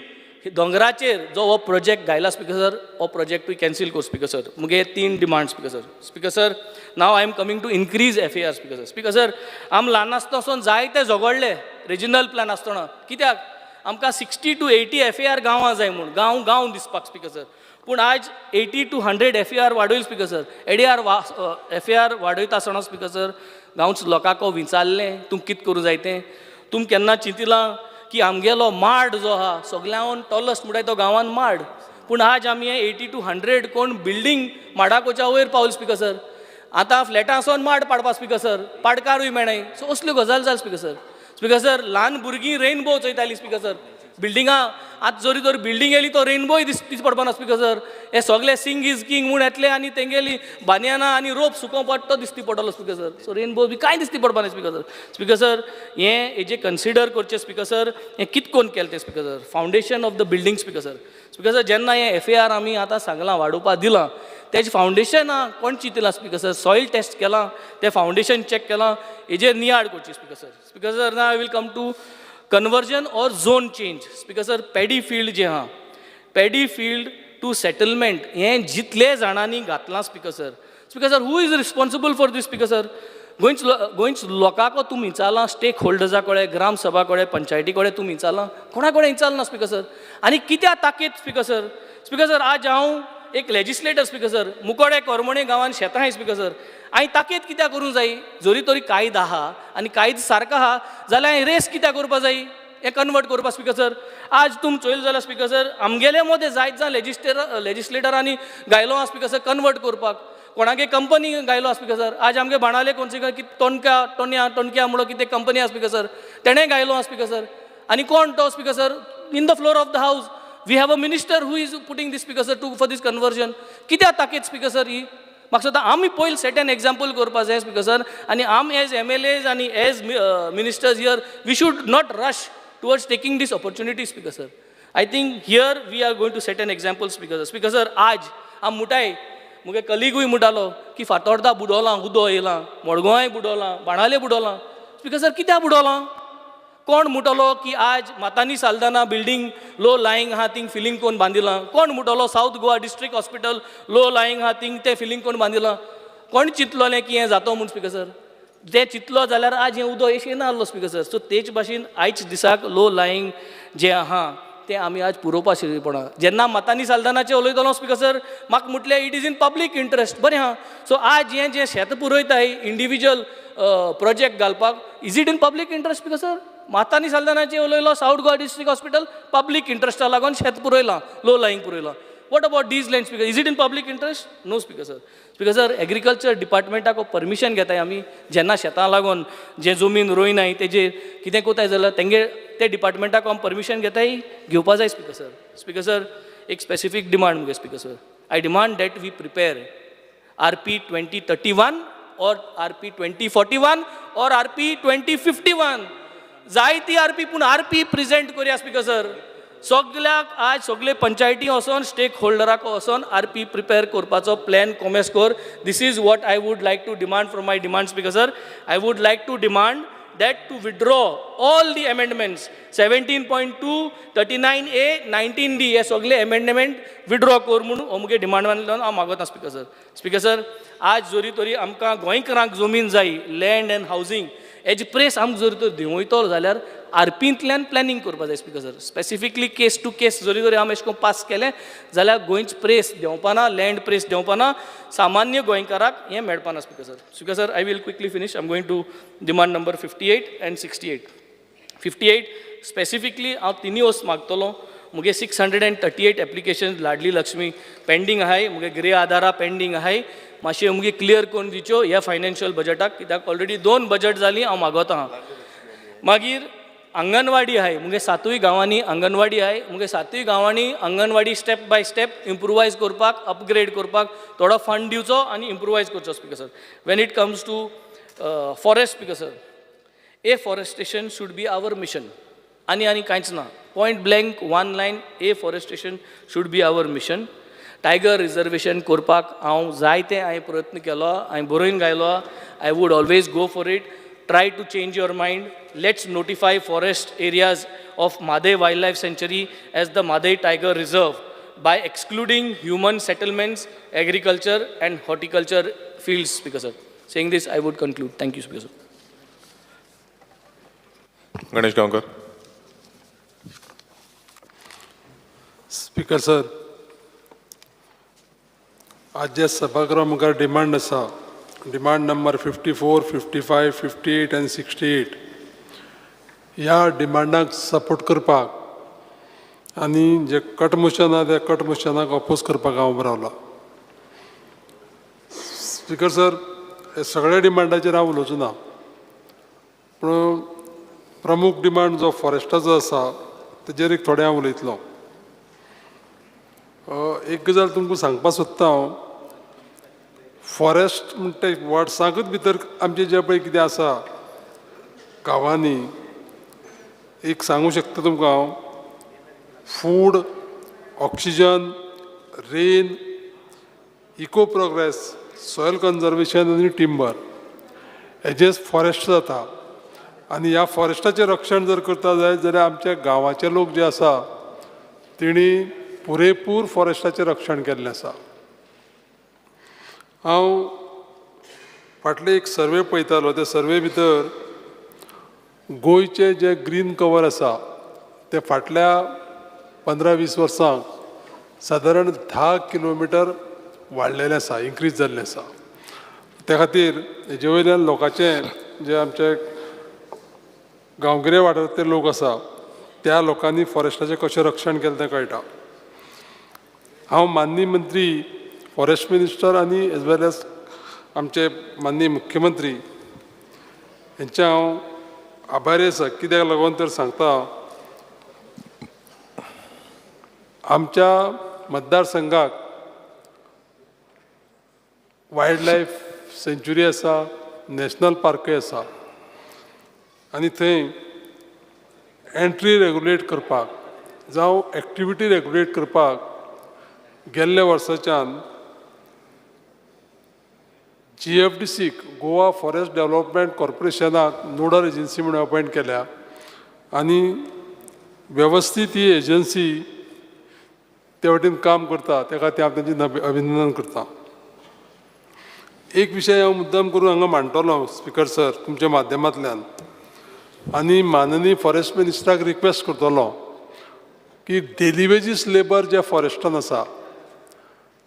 दोंगराचेर जो हो प्रोजेक्ट घायला स्पीकर सर हो प्रोजेक्ट टू कॅन्सल कर स्पीकर सर मुगे 3 demand speaker sir now I am coming to increase FAR speaker sir आम ल्हान आसतना जायते झगडले रिजनल प्लॅन आसतना कित्याक आमकां 60 to 80 FAR गांवां जाय म्हूण गांव दिसपाक स्पीकर सर पूण आज 80 to 100 FAR वाडयले स्पीकर सर ADR FAR वाडयता आसतना स्पीकर सर गांवच लोकांक विचारलें तुम कितें करूं जाय तें तुम केन्ना चिंतिलां की आमगेलो माड जो आहा सगळ्यान टॉलस्ट म्हणटाय तो गांवान माड पूण आज आमी 80 to 100 कोण बिल्डींग माडाकोच्या वयर पावले स्पीकर सर आतां फ्लॅटांसून माड पाडपा स्पीकर सर पाडकारूय मेळनाय सो असल्यो गजाल जाल स्पीकर सर ल्हान भुरगीं रेनबो चयतालीं स्पीकर सर बिल्डिंगां आतां जरी बिल्डींग येयली तो रेनबोय दिसती पडपाना स्पीकर सर हे सगळे सिंग इज किंग म्हूण येतले आनी तेंगेली बानियाना आनी रोप सुकोवपाक तो दिसती पडटलो स्पीकर सर सो रेनबो बी कांय दिसती पडपाना स्पीकर सर हेजें कन्सिडर करचें स्पीकर सर हें कित कोन्न केलें तें speaker sir foundation of the building speaker sir जेन्ना हें FAR आमी आतां सांगलां वाडोवपाक दिलां तेजें फावंडेशन कोण चिंतलां स्पीकर सर सॉयल टेस्ट केलां तें फावंडेशन चॅक केलां हेजेर नियाड करची speaker sir now I will come to conversion or zone change speaker sir paddy field जें आहा पॅडी फील्ड टू सेटलमेंट हें जितले जाणांनी घातलां speaker sir who is responsible for this speaker sir गोंयच लोकांक तूं विचारलां स्टेक होल्डर्सा कडेन ग्राम सभा कडेन पंचायती कडेन तूं विचारलां कोणा कडेन विचारना स्पीकर सर आनी कित्या ताकेत स्पीकर सर आज हांव एक लेजिस्लेटर स्पीकर सर मुकोडे करमणे गांवान शेतां आहाय स्पीकर सर हांवें ताकेत कित्याक करूंक जाय जरी तरी कायदो आहा आनी कायदो सारको आहा जाल्यार हांवें रेस कित्याक करपा जाय हें कन्वर्ट करपा स्पीकर सर आज तुम चोयलें जाल्यार स्पीकर सर आमगेले मदें जायत जावन लेजिस्लेटरांनी गायलो आहा स्पीकर सर कन्वर्ट करपाक कोणागे कंपनी गायलो आहा स्पीकर सर आज आमगे बाणाले कोणसे टोणक्या म्हणून कितें कंपनी आहा स्पीकर सर तेणें गायलो आहा स्पीकर सर आनी कोण तो speaker sir in the floor of the house we have a minister who is putting this speaker sir to for this conversion कित्याक ताकेत स्पीकर सर ही म्हाका दिसता आमी पयलीं सेट एन एग्जाम्पल करपा जाय स्पीकर सर आनी आमी एज MLAs आनी as ministers here we should not rush towards taking this opportunity speaker sir I think here we are going to set an example speaker sir आज आम मुठाय मुगे कलिगूय म्हणटालो की फातोर्डा बुडोलां उदो येयलां मडगांवाय बुडोलां बाणाले बुडोलां स्पीकर सर कित्याक बुडोलां कोण म्हणटलो की आज मातानी साल्दाना बिल्डींग लो लायंग आहा थिंग फिलींग कोन्न बांदिलां कोण म्हणटलो south Goa district hospital low lying आहा थिंग तें फिलींग कोन्न बांदिलां कोण चिंतलोलें की हें जातो म्हूण स्पीकर सर तें चिंतलो जाल्यार आज हें उदो येना आसलो स्पीकर सर सो तेच भाशेन आयज दिसाक लो लायंग जें आहा तें आमी आज पुरोवपा शिकली पडना जेन्ना मातानी साल्दानाचें उलयतलो स्पीकर सर म्हाका म्हटलें it is in public interest बरें आहा सो आज हें जें शेत पुरयताय इंडिविज्युअल प्रोजेक्ट घालपाक is it in public interest speaker sir Matanhy साल्दानाचें उलयलो south Goa district hospital public इंट्रस्टा लागून शेत पुरयलां लो लायंग पुरयलां what about these land speaker is it in public interest no speaker sir agriculture डिपार्टमेंटाक परमिशन घेताय आमी जेन्ना शेतां लागून जे जमीन रोयनाय तेजेर कितें कोताय जाल्यार तेंगे ते डिपार्टमेंटाक आमी परमिशन घेताय घेवपा जाय स्पीकर सर एक स्पेसिफीक डिमांड मुगे speaker sir I demand that we prepare RP 2031 or RP 2041 or RP 2051. जाय ती RP पूण RP प्रेजेंट करूया स्पीकर सर. सगळ्याक आज सगळे पंचायती वचोन स्टेक होल्डराक वचोन RP प्रिपेअर करपाचो प्लॅन कोमेस कर. This is what I would like to demand from my demand speaker sir. I would like to demand that to withdraw all the amendments 17.2, 39A, 19D हे सगळे amendment withdraw कर म्हणून हो मुगे demand हांव मागता स्पीकर सर. स्पीकर सर, आज जोरी तरी आमकां गोंयकारांक जमीन जाय, लँड एंड हावजींग हेजी प्रेस आमकां जोरी तर दिवयतलो जाल्यार RPंतल्यान प्लॅनिंग करपा जाय speaker sir. Specifically case to case जोरी तरी आमी अशें करून पास केलें जाल्यार गोंयच प्रेस देंवपाना, लँड प्रेस देंवपाना, सामान्य गोंयकाराक हें मेळपाना speaker sir. Speaker sir, I will quickly finish. I am going to demand number 58 and 68. 58 specifically हांव तिनी वस्त मागतलो. मुगे 638 एप्लिकेशन लाडली लक्ष्मी पेंडींग आहाय, मुगे गृह आधारा पेंडींग आहाय. मातशें मुगे क्लियर करून दिच्यो ह्या फायनान्शियल बजेटाक, कित्याक ऑलरेडी 2 बजेट जालीं हांव मागता. मागीर अंगणवाडी आहे, मुगे 7 गांवांनी अंगणवाडी आहे. मुगे 7 गांवांनी anganwadi step by step improvise करपाक, अपग्रेड करपाक थोडो फंड दिवचो आनी इम्प्रुवायज करचो speaker sir. When it comes to forest speaker sir, afforestation should be our mission. आनी कांयच ना. Point blank one line, afforestation should be our mission. Tiger reservation करपाक हांव जायते हांवें प्रयत्न केलो, हांवें बरोवन गायलो. I would always go for it. Try to change your mind. Let's notify forest areas of Madhe Wildlife Sanctuary as the Madhe Tiger Reserve by excluding human settlements, agriculture and horticulture fields, Speaker sir. Saying this, I would conclude. Thank you, Speaker sir. Ganesh Gaonkar. Speaker sir, आज जे सभागृहा मुखार demand आसा, demand number 54, 55, 58 and 68 ह्या डिमांडाक support करपाक आनी जे cut motion आहा त्या कट मोशनाक अपोज करपाक हांव उबो रावला. स्पीकर सर, हे सगळ्या डिमांडाचेर हांव उलोवचो ना, पूण प्रमुख डिमांड जो फॉरेस्टाचो आसा तेजेर एक थोडे हांव उलयतलो. एक गजाल तुमकां सांगपाक सोदता हांव. फॉरेस्ट म्हणटा वर्सांकूच भितर आमचे जे पळय कितें आसा गांवांनी, एक सांगूं शकता तुमकां हांव, food, oxygen, rain, eco progress, soil conservation आनी टिंबर हेजेच फॉरेस्ट जाता. आनी ह्या फॉरेस्टाचें रक्षण जर करता जाल्यार आमच्या गांवाचे लोक जे आसा तेणी पुरेपूर फॉरेस्टाचें रक्षण केल्लें आसा. हांव फाटले एक सर्वे पळयतालो, त्या सर्वे भितर गोंयचे जे ग्रीन कवर आसा ते फाटल्या 15-20 वर्सांक सादारण 10 किलोमिटर वाडलेलें आसा, इन्क्रीज जाल्लें आसा. त्या खातीर हेजे वयल्यान लोकांचें जे आमचे गांवगिरे वाठारांतले लोक आसा त्या लोकांनी फॉरेस्टाचें कशें रक्षण केलें तें कळटा. हांव माननीय मंत्री, फॉरेस्ट मिनिस्टर आनी एज वेल एज आमचे माननीय मुख्यमंत्री हेंचे हांव आभारी आसा. कित्याक लागून तर सांगता, आमच्या मतदारसंघाक वायल्ड लायफ सेंच्युरी आसा, नॅशनल पार्कूय आसा. आनी थंय एंट्री रेगुलेट करपाक जावं एक्टिविटी रेगुलेट करपाक गेल्ल्या वर्साच्यान GFDCक गोवा फॉरेस्ट डेव्हलपमेंट कॉर्पोरेशनाक नोडल एजन्सी म्हणून अपॉयंट केल्या आनी वेवस्थीत ही एजन्सी ते वटेन काम करता. त्या खातीर हांव तेंचें अभिनंदन करता. एक विशय हांव मुद्दाम करून हांगा मांडटलो स्पीकर सर तुमच्या माध्यमांतल्यान, आनी माननीय फॉरेस्ट मिनिस्टराक रिक्वेस्ट करतलो की डेली वेजीस लेबर जे फॉरेस्टान आसा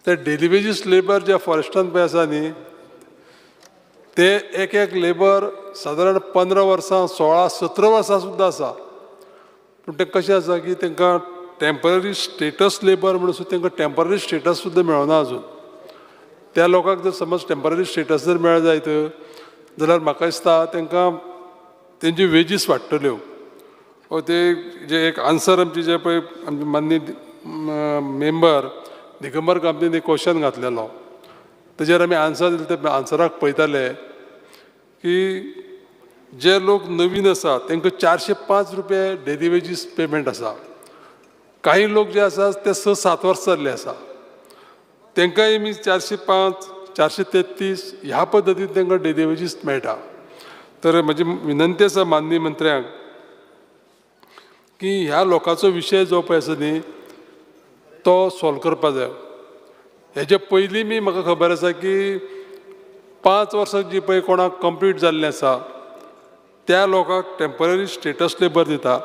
ते डेली वेजीस लेबर जे फॉरेस्टान पळय आसा न्ही ते एक लेबर सादारण 15 वर्सां, 16, 17 वर्सां सुद्दां आसा. पूण ते कशें आसा की तांकां टेम्पररी स्टेटस लेबर म्हणून सुद्दां तांकां टेम्पररी स्टेटस सुद्दां मेळना अजून. त्या लोकांक जर समज टेम्पररी स्टेटस जर मेळ जायत जाल्यार म्हाका दिसता तांकां तेंची वेजीस वाडटल्यो. ते जे एक आन्सर आमचे जे पळय आमचे माननीय मेंबर दिगंबर कामतीन एक क्वेश्चन घातलेलो. तेजेर आमी आन्सर दिले ते आन्सराक पळयताले की जे लोक नवीन आसा तांकां 405 रुपया डेली वेजीस पेमेंट आसा. काही लोक जे आसा ते 6-7 वर्सां जाल्ले आसा. तांकांय मी 405, 433 ह्या पद्दतीन तांकां डेली वेजीस मेळटा. तर म्हजी विनंती आसा माननीय मंत्र्यांक की ह्या लोकांचो विशय जो पळय आसा न्ही तो सॉल्व करपा जाय. हेजे पयलीं मी म्हाका खबर आसा की 5 वर्सां जी पळय कोणाक कंप्लीट जाल्लें आसा त्या लोकांक टेम्पररी स्टेटस लेबर दिता.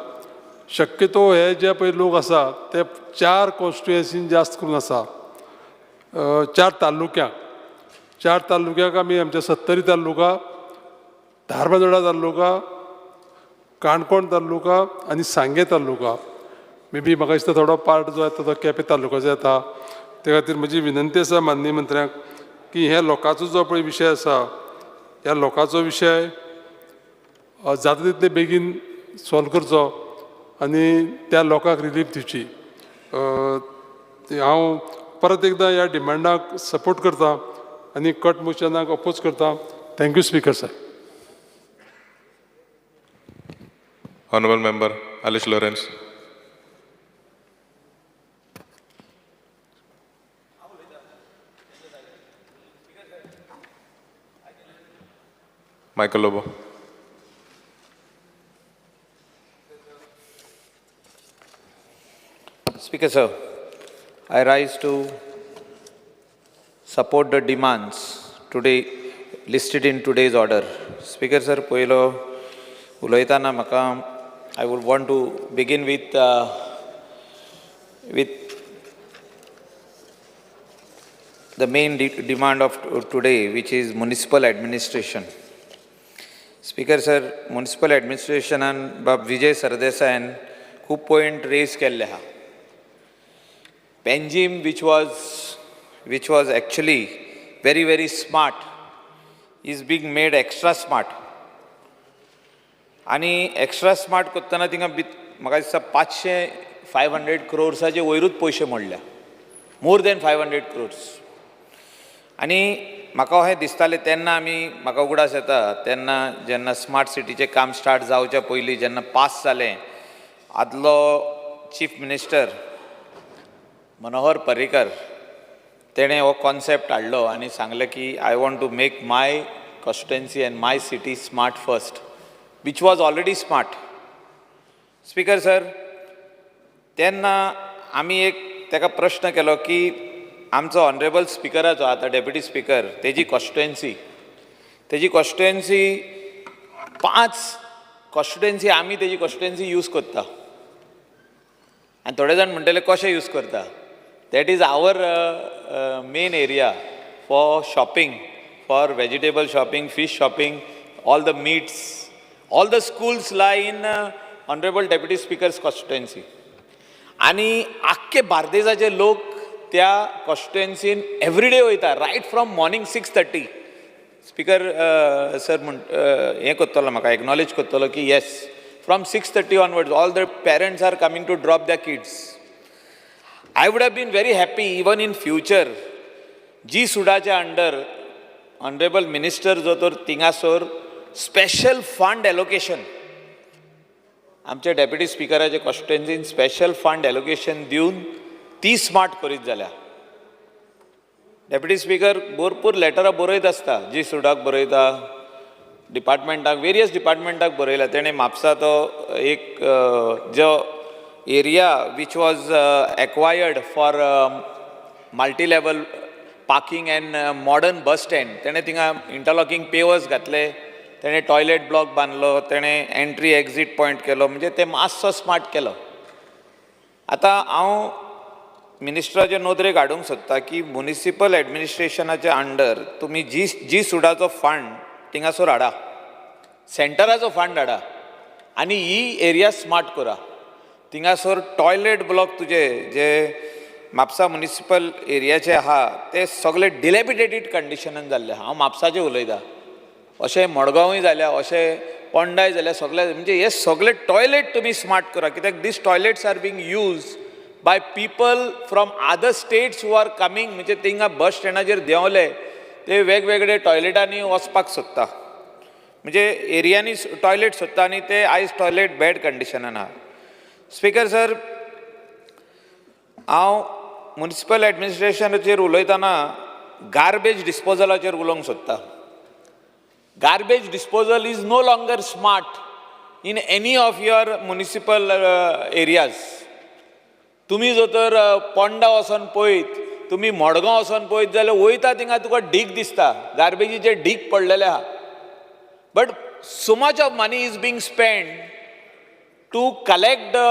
शक्यतो हे जे पळय लोक आसा ते 4 कॉन्स्टिट्युएन्सीन जास्त करून आसा. 4 तालुक्याक आमी आमच्या 70 तालुका, धारबांदोडा तालुका, काणकोण तालुका आनी सांगे तालुका. मे बी म्हाका दिसता थोडो पार्ट जो येता तो केपें तालुक्याचो येता. त्या खातीर म्हजी विनंती आसा माननीय मंत्र्यांक की हे लोकांचो जो पळय विशय आसा ह्या लोकांचो विशय जाता तितले बेगीन सॉल्व करचो आनी त्या लोकांक रिलीफ दिवची. हांव परत एकदां ह्या डिमांडाक सपोर्ट करता आनी कट मोशनाक अपोज करता. Thank you speaker sir. Honorable Member Alice Lawrence. Michael Lobo. Speaker sir, I rise to support the demands today listed in today's order. Speaker sir, पयलो उलयतना म्हाका I would want to begin with the main demand of today, which is municipal administration. Speaker sir, municipal administration and Bab Vijay Sardesayan खूब point raise केल्ले आहा. Panjim, which was actually very, very smart, is being made extra smart. आणि extra smart करतना थिंगा म्हाका दिसता 500 crores वयरूच पयशे मोडल्या. More than 500 crores. आनी म्हाका अशें दिसतालें तेन्ना म्हाका उगडास येता तेन्ना जेन्ना स्मार्ट सिटीचें काम स्टार्ट जावच्या पयलीं जेन्ना पास जालें आदलो चीफ मिनिस्टर मनोहर पर्रीकर तेणें हो कॉन्सेप्ट हाडलो आनी सांगलें की I want to make my constituency and my city smart first, which was already smart. Speaker sir, तेन्ना आमी एक तेका प्रश्न केलो की आमचो ऑनरेबल स्पिकराचो आतां डेप्युटी स्पीकर तेजी कॉन्स्टिट्युएन्सी 5 कॉन्स्टिट्युएन्सी आमी तेजी कॉन्स्टिट्युएन्सी यूज करता. आनी थोडे जाण म्हणटले कशें यूज करता. That is our main area for shopping, for vegetable shopping, fish shopping, all the meats. All the schools lie in Honorable Deputy Speaker's constituency. आणि आख्खे बार्देजाचे लोक त्या कॉन्स्टिट्युएन्सीन एवरीडे वयता, right from morning 6:30. Speaker sir हें करतलो म्हाका एक्नॉलेज करतलो की yes, from 6:30 onwards all the parents are coming to drop the kids. I would have been very happy even in future जी सुडाच्या अंडर ऑनरेबल मिनिस्टर जो तर थिंगासोर स्पेशल फंड एलोकेशन आमच्या डेप्युटी स्पीकराचे कॉन्स्टिट्युएन्सीन स्पेशल फंड एलोकेशन दिवन ती स्मार्ट करीत जाल्या. डेप्युटी स्पीकर भरपूर लेटरां बरयत आसता, जी सुडाक बरयता, डिपार्टमेंटाक, वेरियस डिपार्टमेंटाक बरयला. तेणें म्हापसा तो एक जो area which was acquired for multi level parking end modern bus stand, तेणें थिंगा इंटरलॉकिंग पेवर्स घातले, तेणें टॉयलेट ब्लॉक बांदलो, तेणें एंट्री एक्झीट पॉयंट केलो, म्हणजे ते मातसो स्मार्ट केलो. आतां हांव मिनिस्टराचे नोदरेक हाडूंक सोदता की म्युनिसिपल एडमिनिस्ट्रेशनाच्या अंडर तुमी जी सुडाचो फंड थिंगासोर हाडा, सेंटराचो फंड हाडा आनी ही एरिया स्मार्ट करा. थिंगासोर टॉयलेट ब्लॉक तुजे जे म्हापसा म्युनिसिपल एरियाचे आहा ते सगळे डिलेपिडेटेड कंडिशनान जाल्ले. हांव म्हापसाचें उलयतां, अशें मडगांवूय जाल्या, अशें पोंडाय जाल्या, सगळे म्हणजे हे सगळे टॉयलेट तुमी स्मार्ट करा. कित्याक this toilets are being use by people from other states who are coming. म्हणजे थिंगा बस स्टँडाचेर देंवले ते वेगवेगळे टॉयलेटांनी वचपाक सोदता म्हणजे एरियांनी टॉयलेट सोदता आनी ते आयज टॉयलेट बॅड कंडिशनान आहा. स्पिकर सर, हांव म्युनिसिपल एडमिनिस्ट्रेशनाचेर उलयतना गार्बेज डिस्पोजलाचेर उलोवंक सोदता. Garbage disposal is no longer smart in any of your municipal areas. तुमी जर तर पोंडा वचोन पळयत, तुमी मडगांव वचोन पळयत जाल्यार वयता थिंगा तुका ढीग दिसता, गार्बेजीचे ढीग पडलेले आहा. But so much of money is being spent to collect the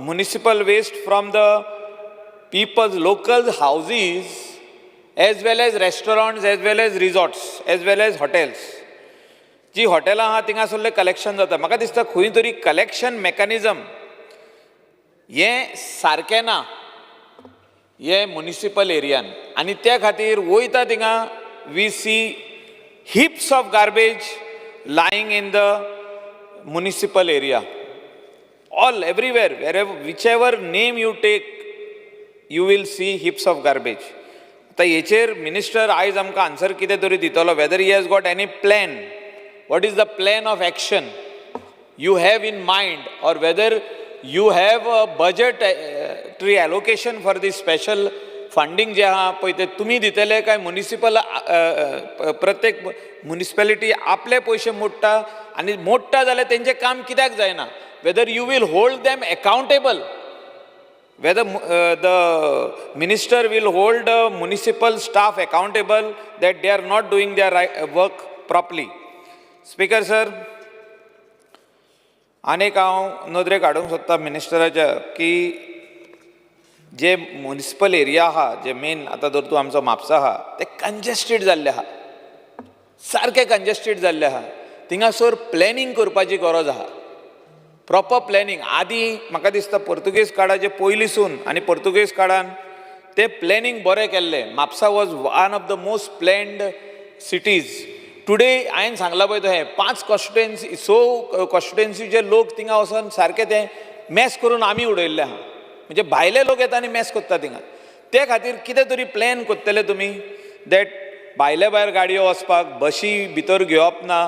municipal waste from the people's local houses as well as restaurants, as well as resorts, as well as hotels. जी हॉटेलां आहा थिंगा सगळें कलेक्शन जाता. म्हाका दिसता खंय तरी collection mechanism हें सारकें ना हे म्युनिसिपल एरियान, आनी त्या खातीर वयता थिंगा we see heaps of garbage lying in the municipal area. All, everywhere, wherever, whichever name you take, you will see heaps of garbage. आता हेचेर मिनिस्टर आयज आमकां आन्सर कितें तरी दितलो, whether he has got any plan, what is the plan of action you have in mind, or whether you have a budgetary allocation for this special funding जे आहा पळय ते तुमी दितले काय म्युनिसिपल प्रत्येक म्युनिसिपॅलिटी आपले पयशे मोडटा, आनी मोडटा जाल्यार तेंचें काम कित्याक जायना. Whether you will hold them accountable, whether the minister will hold municipal staff accountable that they are not doing their work properly. Speaker sir, आनीक हांव नदरेक हाडूंक सोदता मिनिस्टराच्या की जे म्युनिसिपल एरिया आहा, जे मेन आतां जर तूं आमचो म्हापसा आहा, ते कंजेस्टेड जाल्ले आहा, सारके कंजेस्टेड जाल्ले आहा. थिंगासर प्लॅनिंग करपाची गरज आहा, प्रॉपर प्लॅनिंग. आदीं म्हाका दिसता पोर्तुगेज काळाचे पयलींसून आनी पोर्तुगेज काळान ते प्लॅनिंग बरें केल्लें. Mapusa was one of the most planned cities. Today हांवें सांगलां पळय हें 5 कॉन्स्टिट्युएन्सी, 6 कॉन्स्टिट्युएन्सीचे लोक थिंगा वचोन सारके ते मॅस करून आमी उडयल्ले आहा. म्हणजे भायले लोक येता आनी मॅस कोत्ता थिंगा. ते खातीर कितें तरी प्लॅन कोत्तले तुमी, दॅट भायले भायर गाडयो वचपाक, बशी भितर घेवप ना,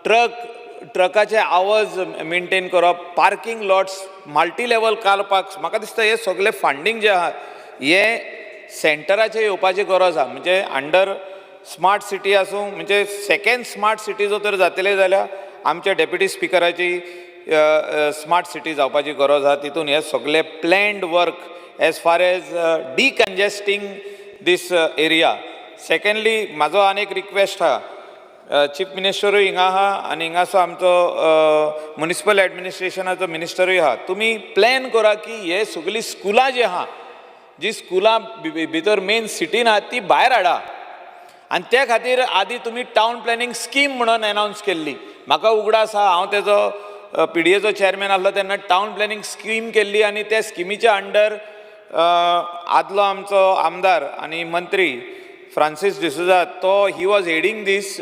ट्रकाचे आवाज मेंटेन करप, parking lots multi level car-parks. म्हाका दिसता हे सगळे फंडींग जे आहा हे सेंटराचे येवपाची गरज आहा. म्हणजे अंडर स्मार्ट सिटी आसूं, म्हणजे सेकेंड स्मार्ट सिटी जर तर जातले जाल्यार आमच्या डेप्युटी स्पिकराची स्मार्ट सिटी जावपाची गरज आहा. तितून हे सगळे planned work as far as decongesting this area. Secondly म्हाजो आनीक रिक्वेस्ट आहा, चीफ मिनिस्टरूय हिंगा आहा आनी हिंगासो आमचो म्युनिसिपल एडमिनिस्ट्रेशनाचो मिनिस्टरूय आहा. तुमी प्लॅन करा की हे सगळीं स्कुलां जी आहा, जी स्कुलां भितर मेन सिटीन आहात ती भायर हाडा. आनी त्या खातीर आदीं तुमी टावन प्लॅनिंग स्कीम म्हणून अनावन्स केल्ली. म्हाका उगडास आहा, हांव तेजो PDAचो चेअरमॅन आसलो तेन्ना टावन प्लॅनिंग स्कीम केल्ली, आनी त्या स्किमीच्या अंडर आदलो आमचो आमदार आनी मंत्री फ्रांसीस डिसोजा, तो he was heading this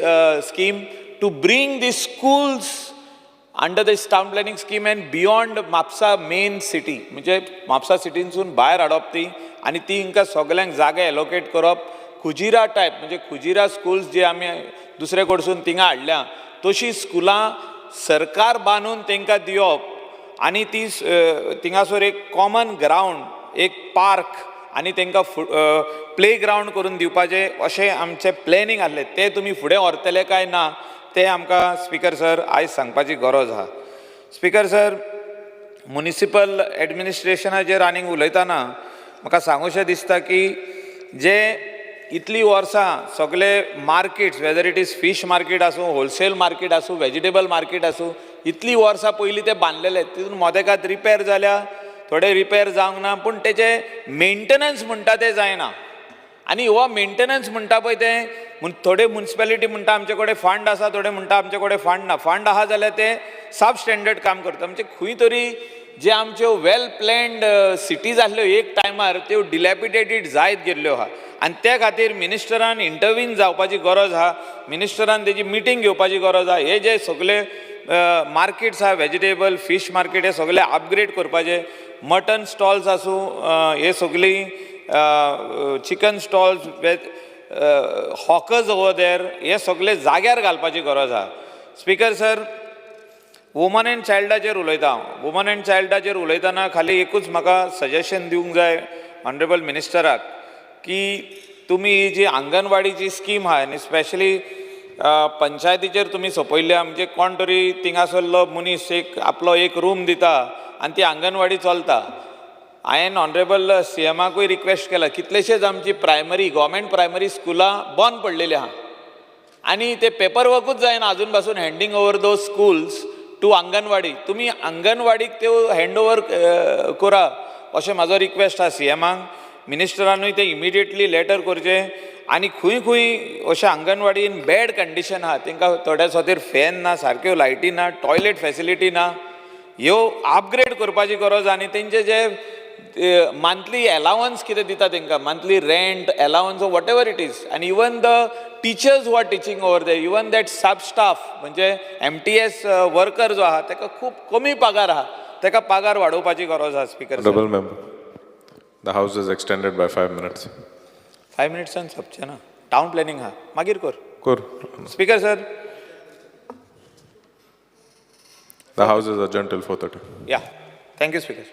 scheme to bring this schools under this town planning scheme and beyond Mapusa main city. म्हणजे म्हापसा सिटीनसून भायर हाडप ती, आनी ती हिंकां सगल्यांक जागे एलोकेट करप. खुजिरा टायप, म्हणजे खुजिरा स्कूल्स जे आमी दुसरे कडसून थिंगा हाडल्या, तशीं स्कुलां सरकार बांदून तांकां दिवप, आनी ती थिंगासर एक कॉमन ग्रावंड, एक पार्क आनी तांकां प्ले ग्रावंड करून दिवपाचें अशें आमचें प्लॅनिंग आसलें. तें तुमी फुडें व्हरतले काय ना तें आमकां स्पिकर सर आयज सांगपाची गरज आहा. स्पिकर सर, म्युनिसिपल एडमिनिस्ट्रेशनाचेर आनीक उलयतना म्हाका सांगूशें दिसता की जे इतलीं वर्सां सगळे markets, whether it is fish market आसूं, होलसेल मार्केट आसूं, वेजिटेबल मार्केट आसूं, इतलीं वर्सां पयलीं ते बांदलेले, तितून मोदेकात रिपेर जाल्या, थोडे रिपेर जावंक ना, पूण तेजे मेंटेनन्स म्हणटा तें जायना. आनी हो मेंटेनन्स म्हणटा पळय तें थोडे म्युनिसिपॅलिटी म्हणटा आमचे कडेन फंड आसा, थोडे म्हणटा आमचे कडेन फंड ना. फंड आहा जाल्यार ते सब स्टँडर्ड काम करता. म्हणजे खंय तरी जे आमच्यो वेल प्लॅन्ड सिटीज आसल्यो एक टायमार त्यो डिलॅपिडेटेड जायत गेल्ल्यो आहा. आनी त्या खातीर मिनिस्टरान इंटरवीन जावपाची गरज आहा, मिनिस्टरान तेजी मिटींग घेवपाची गरज आहा. हे जे सगळे मार्केट्स आहा, वेजिटेबल फीश मार्केट, हे सगळे अपग्रेड करपाचे. मटन स्टॉल्स आसूं, हे सगळीं chicken stalls, hawkers over there हे सगळे जाग्यार घालपाची गरज आहा. स्पीकर सर, वुमन एंड चायल्डाचेर उलयता हांव. वुमन एंड चायल्डाचेर उलयतना खाली एकूच म्हाका सजेशन दिवंक जाय ऑनरेबल मिनिस्टराक, की तुमी ही जी आंगणवाडीची स्कीम आहा आनी स्पेशली पंचायतीचेर तुमी सोपयल्या, म्हणजे कोण तरी थिंगासरलो मनीस एक आपलो एक रूम दिता आनी ती आंगणवाडी चलता. हांवें ऑनरेबल CMाकूय रिक्वेस्ट केला, कितलेशेच आमची प्रायमरी गव्हर्मेंट प्रायमरी स्कुलां बंद पडलेली आहा आनी ते पेपर वर्कूच जायना अजून पासून handing over those schools to anganwadi. तुमी आंगणवाडीक त्यो हँड ओवर करा अशें म्हाजो रिक्वेस्ट आहा CMाक. मिनिस्टरानूय ते इमिडिएटली लेटर करचें. आनी खंय खंय अशें आंगणवाडीन बॅड कंडिशन आहा, तांकां थोड्या खातीर फॅन ना, सारक्यो लायटी ना, टॉयलेट फॅसिलिटी ना, ह्यो अपग्रेड करपाची गरज. आनी तेंचे जे मंथली अलावन्स कितें दिता तांकां, monthly rent allowance whatever it is, आनी even the teachers who are teaching over there, even that sub staff म्हणजे MTS वर्कर जो आहा ताका खूब कमी पगार आहा, ताका पगार वाडोवपाची गरज आहा. Speaker Honorable member, the house is extended by 5 minutes. 5 मिनिट्सान सोंपचें ना, टावन प्लॅनिंग आहा, मागीर कर. Kur. Speaker sir, The house is adjourned till 4:30. या, थँक्यू स्पीकर.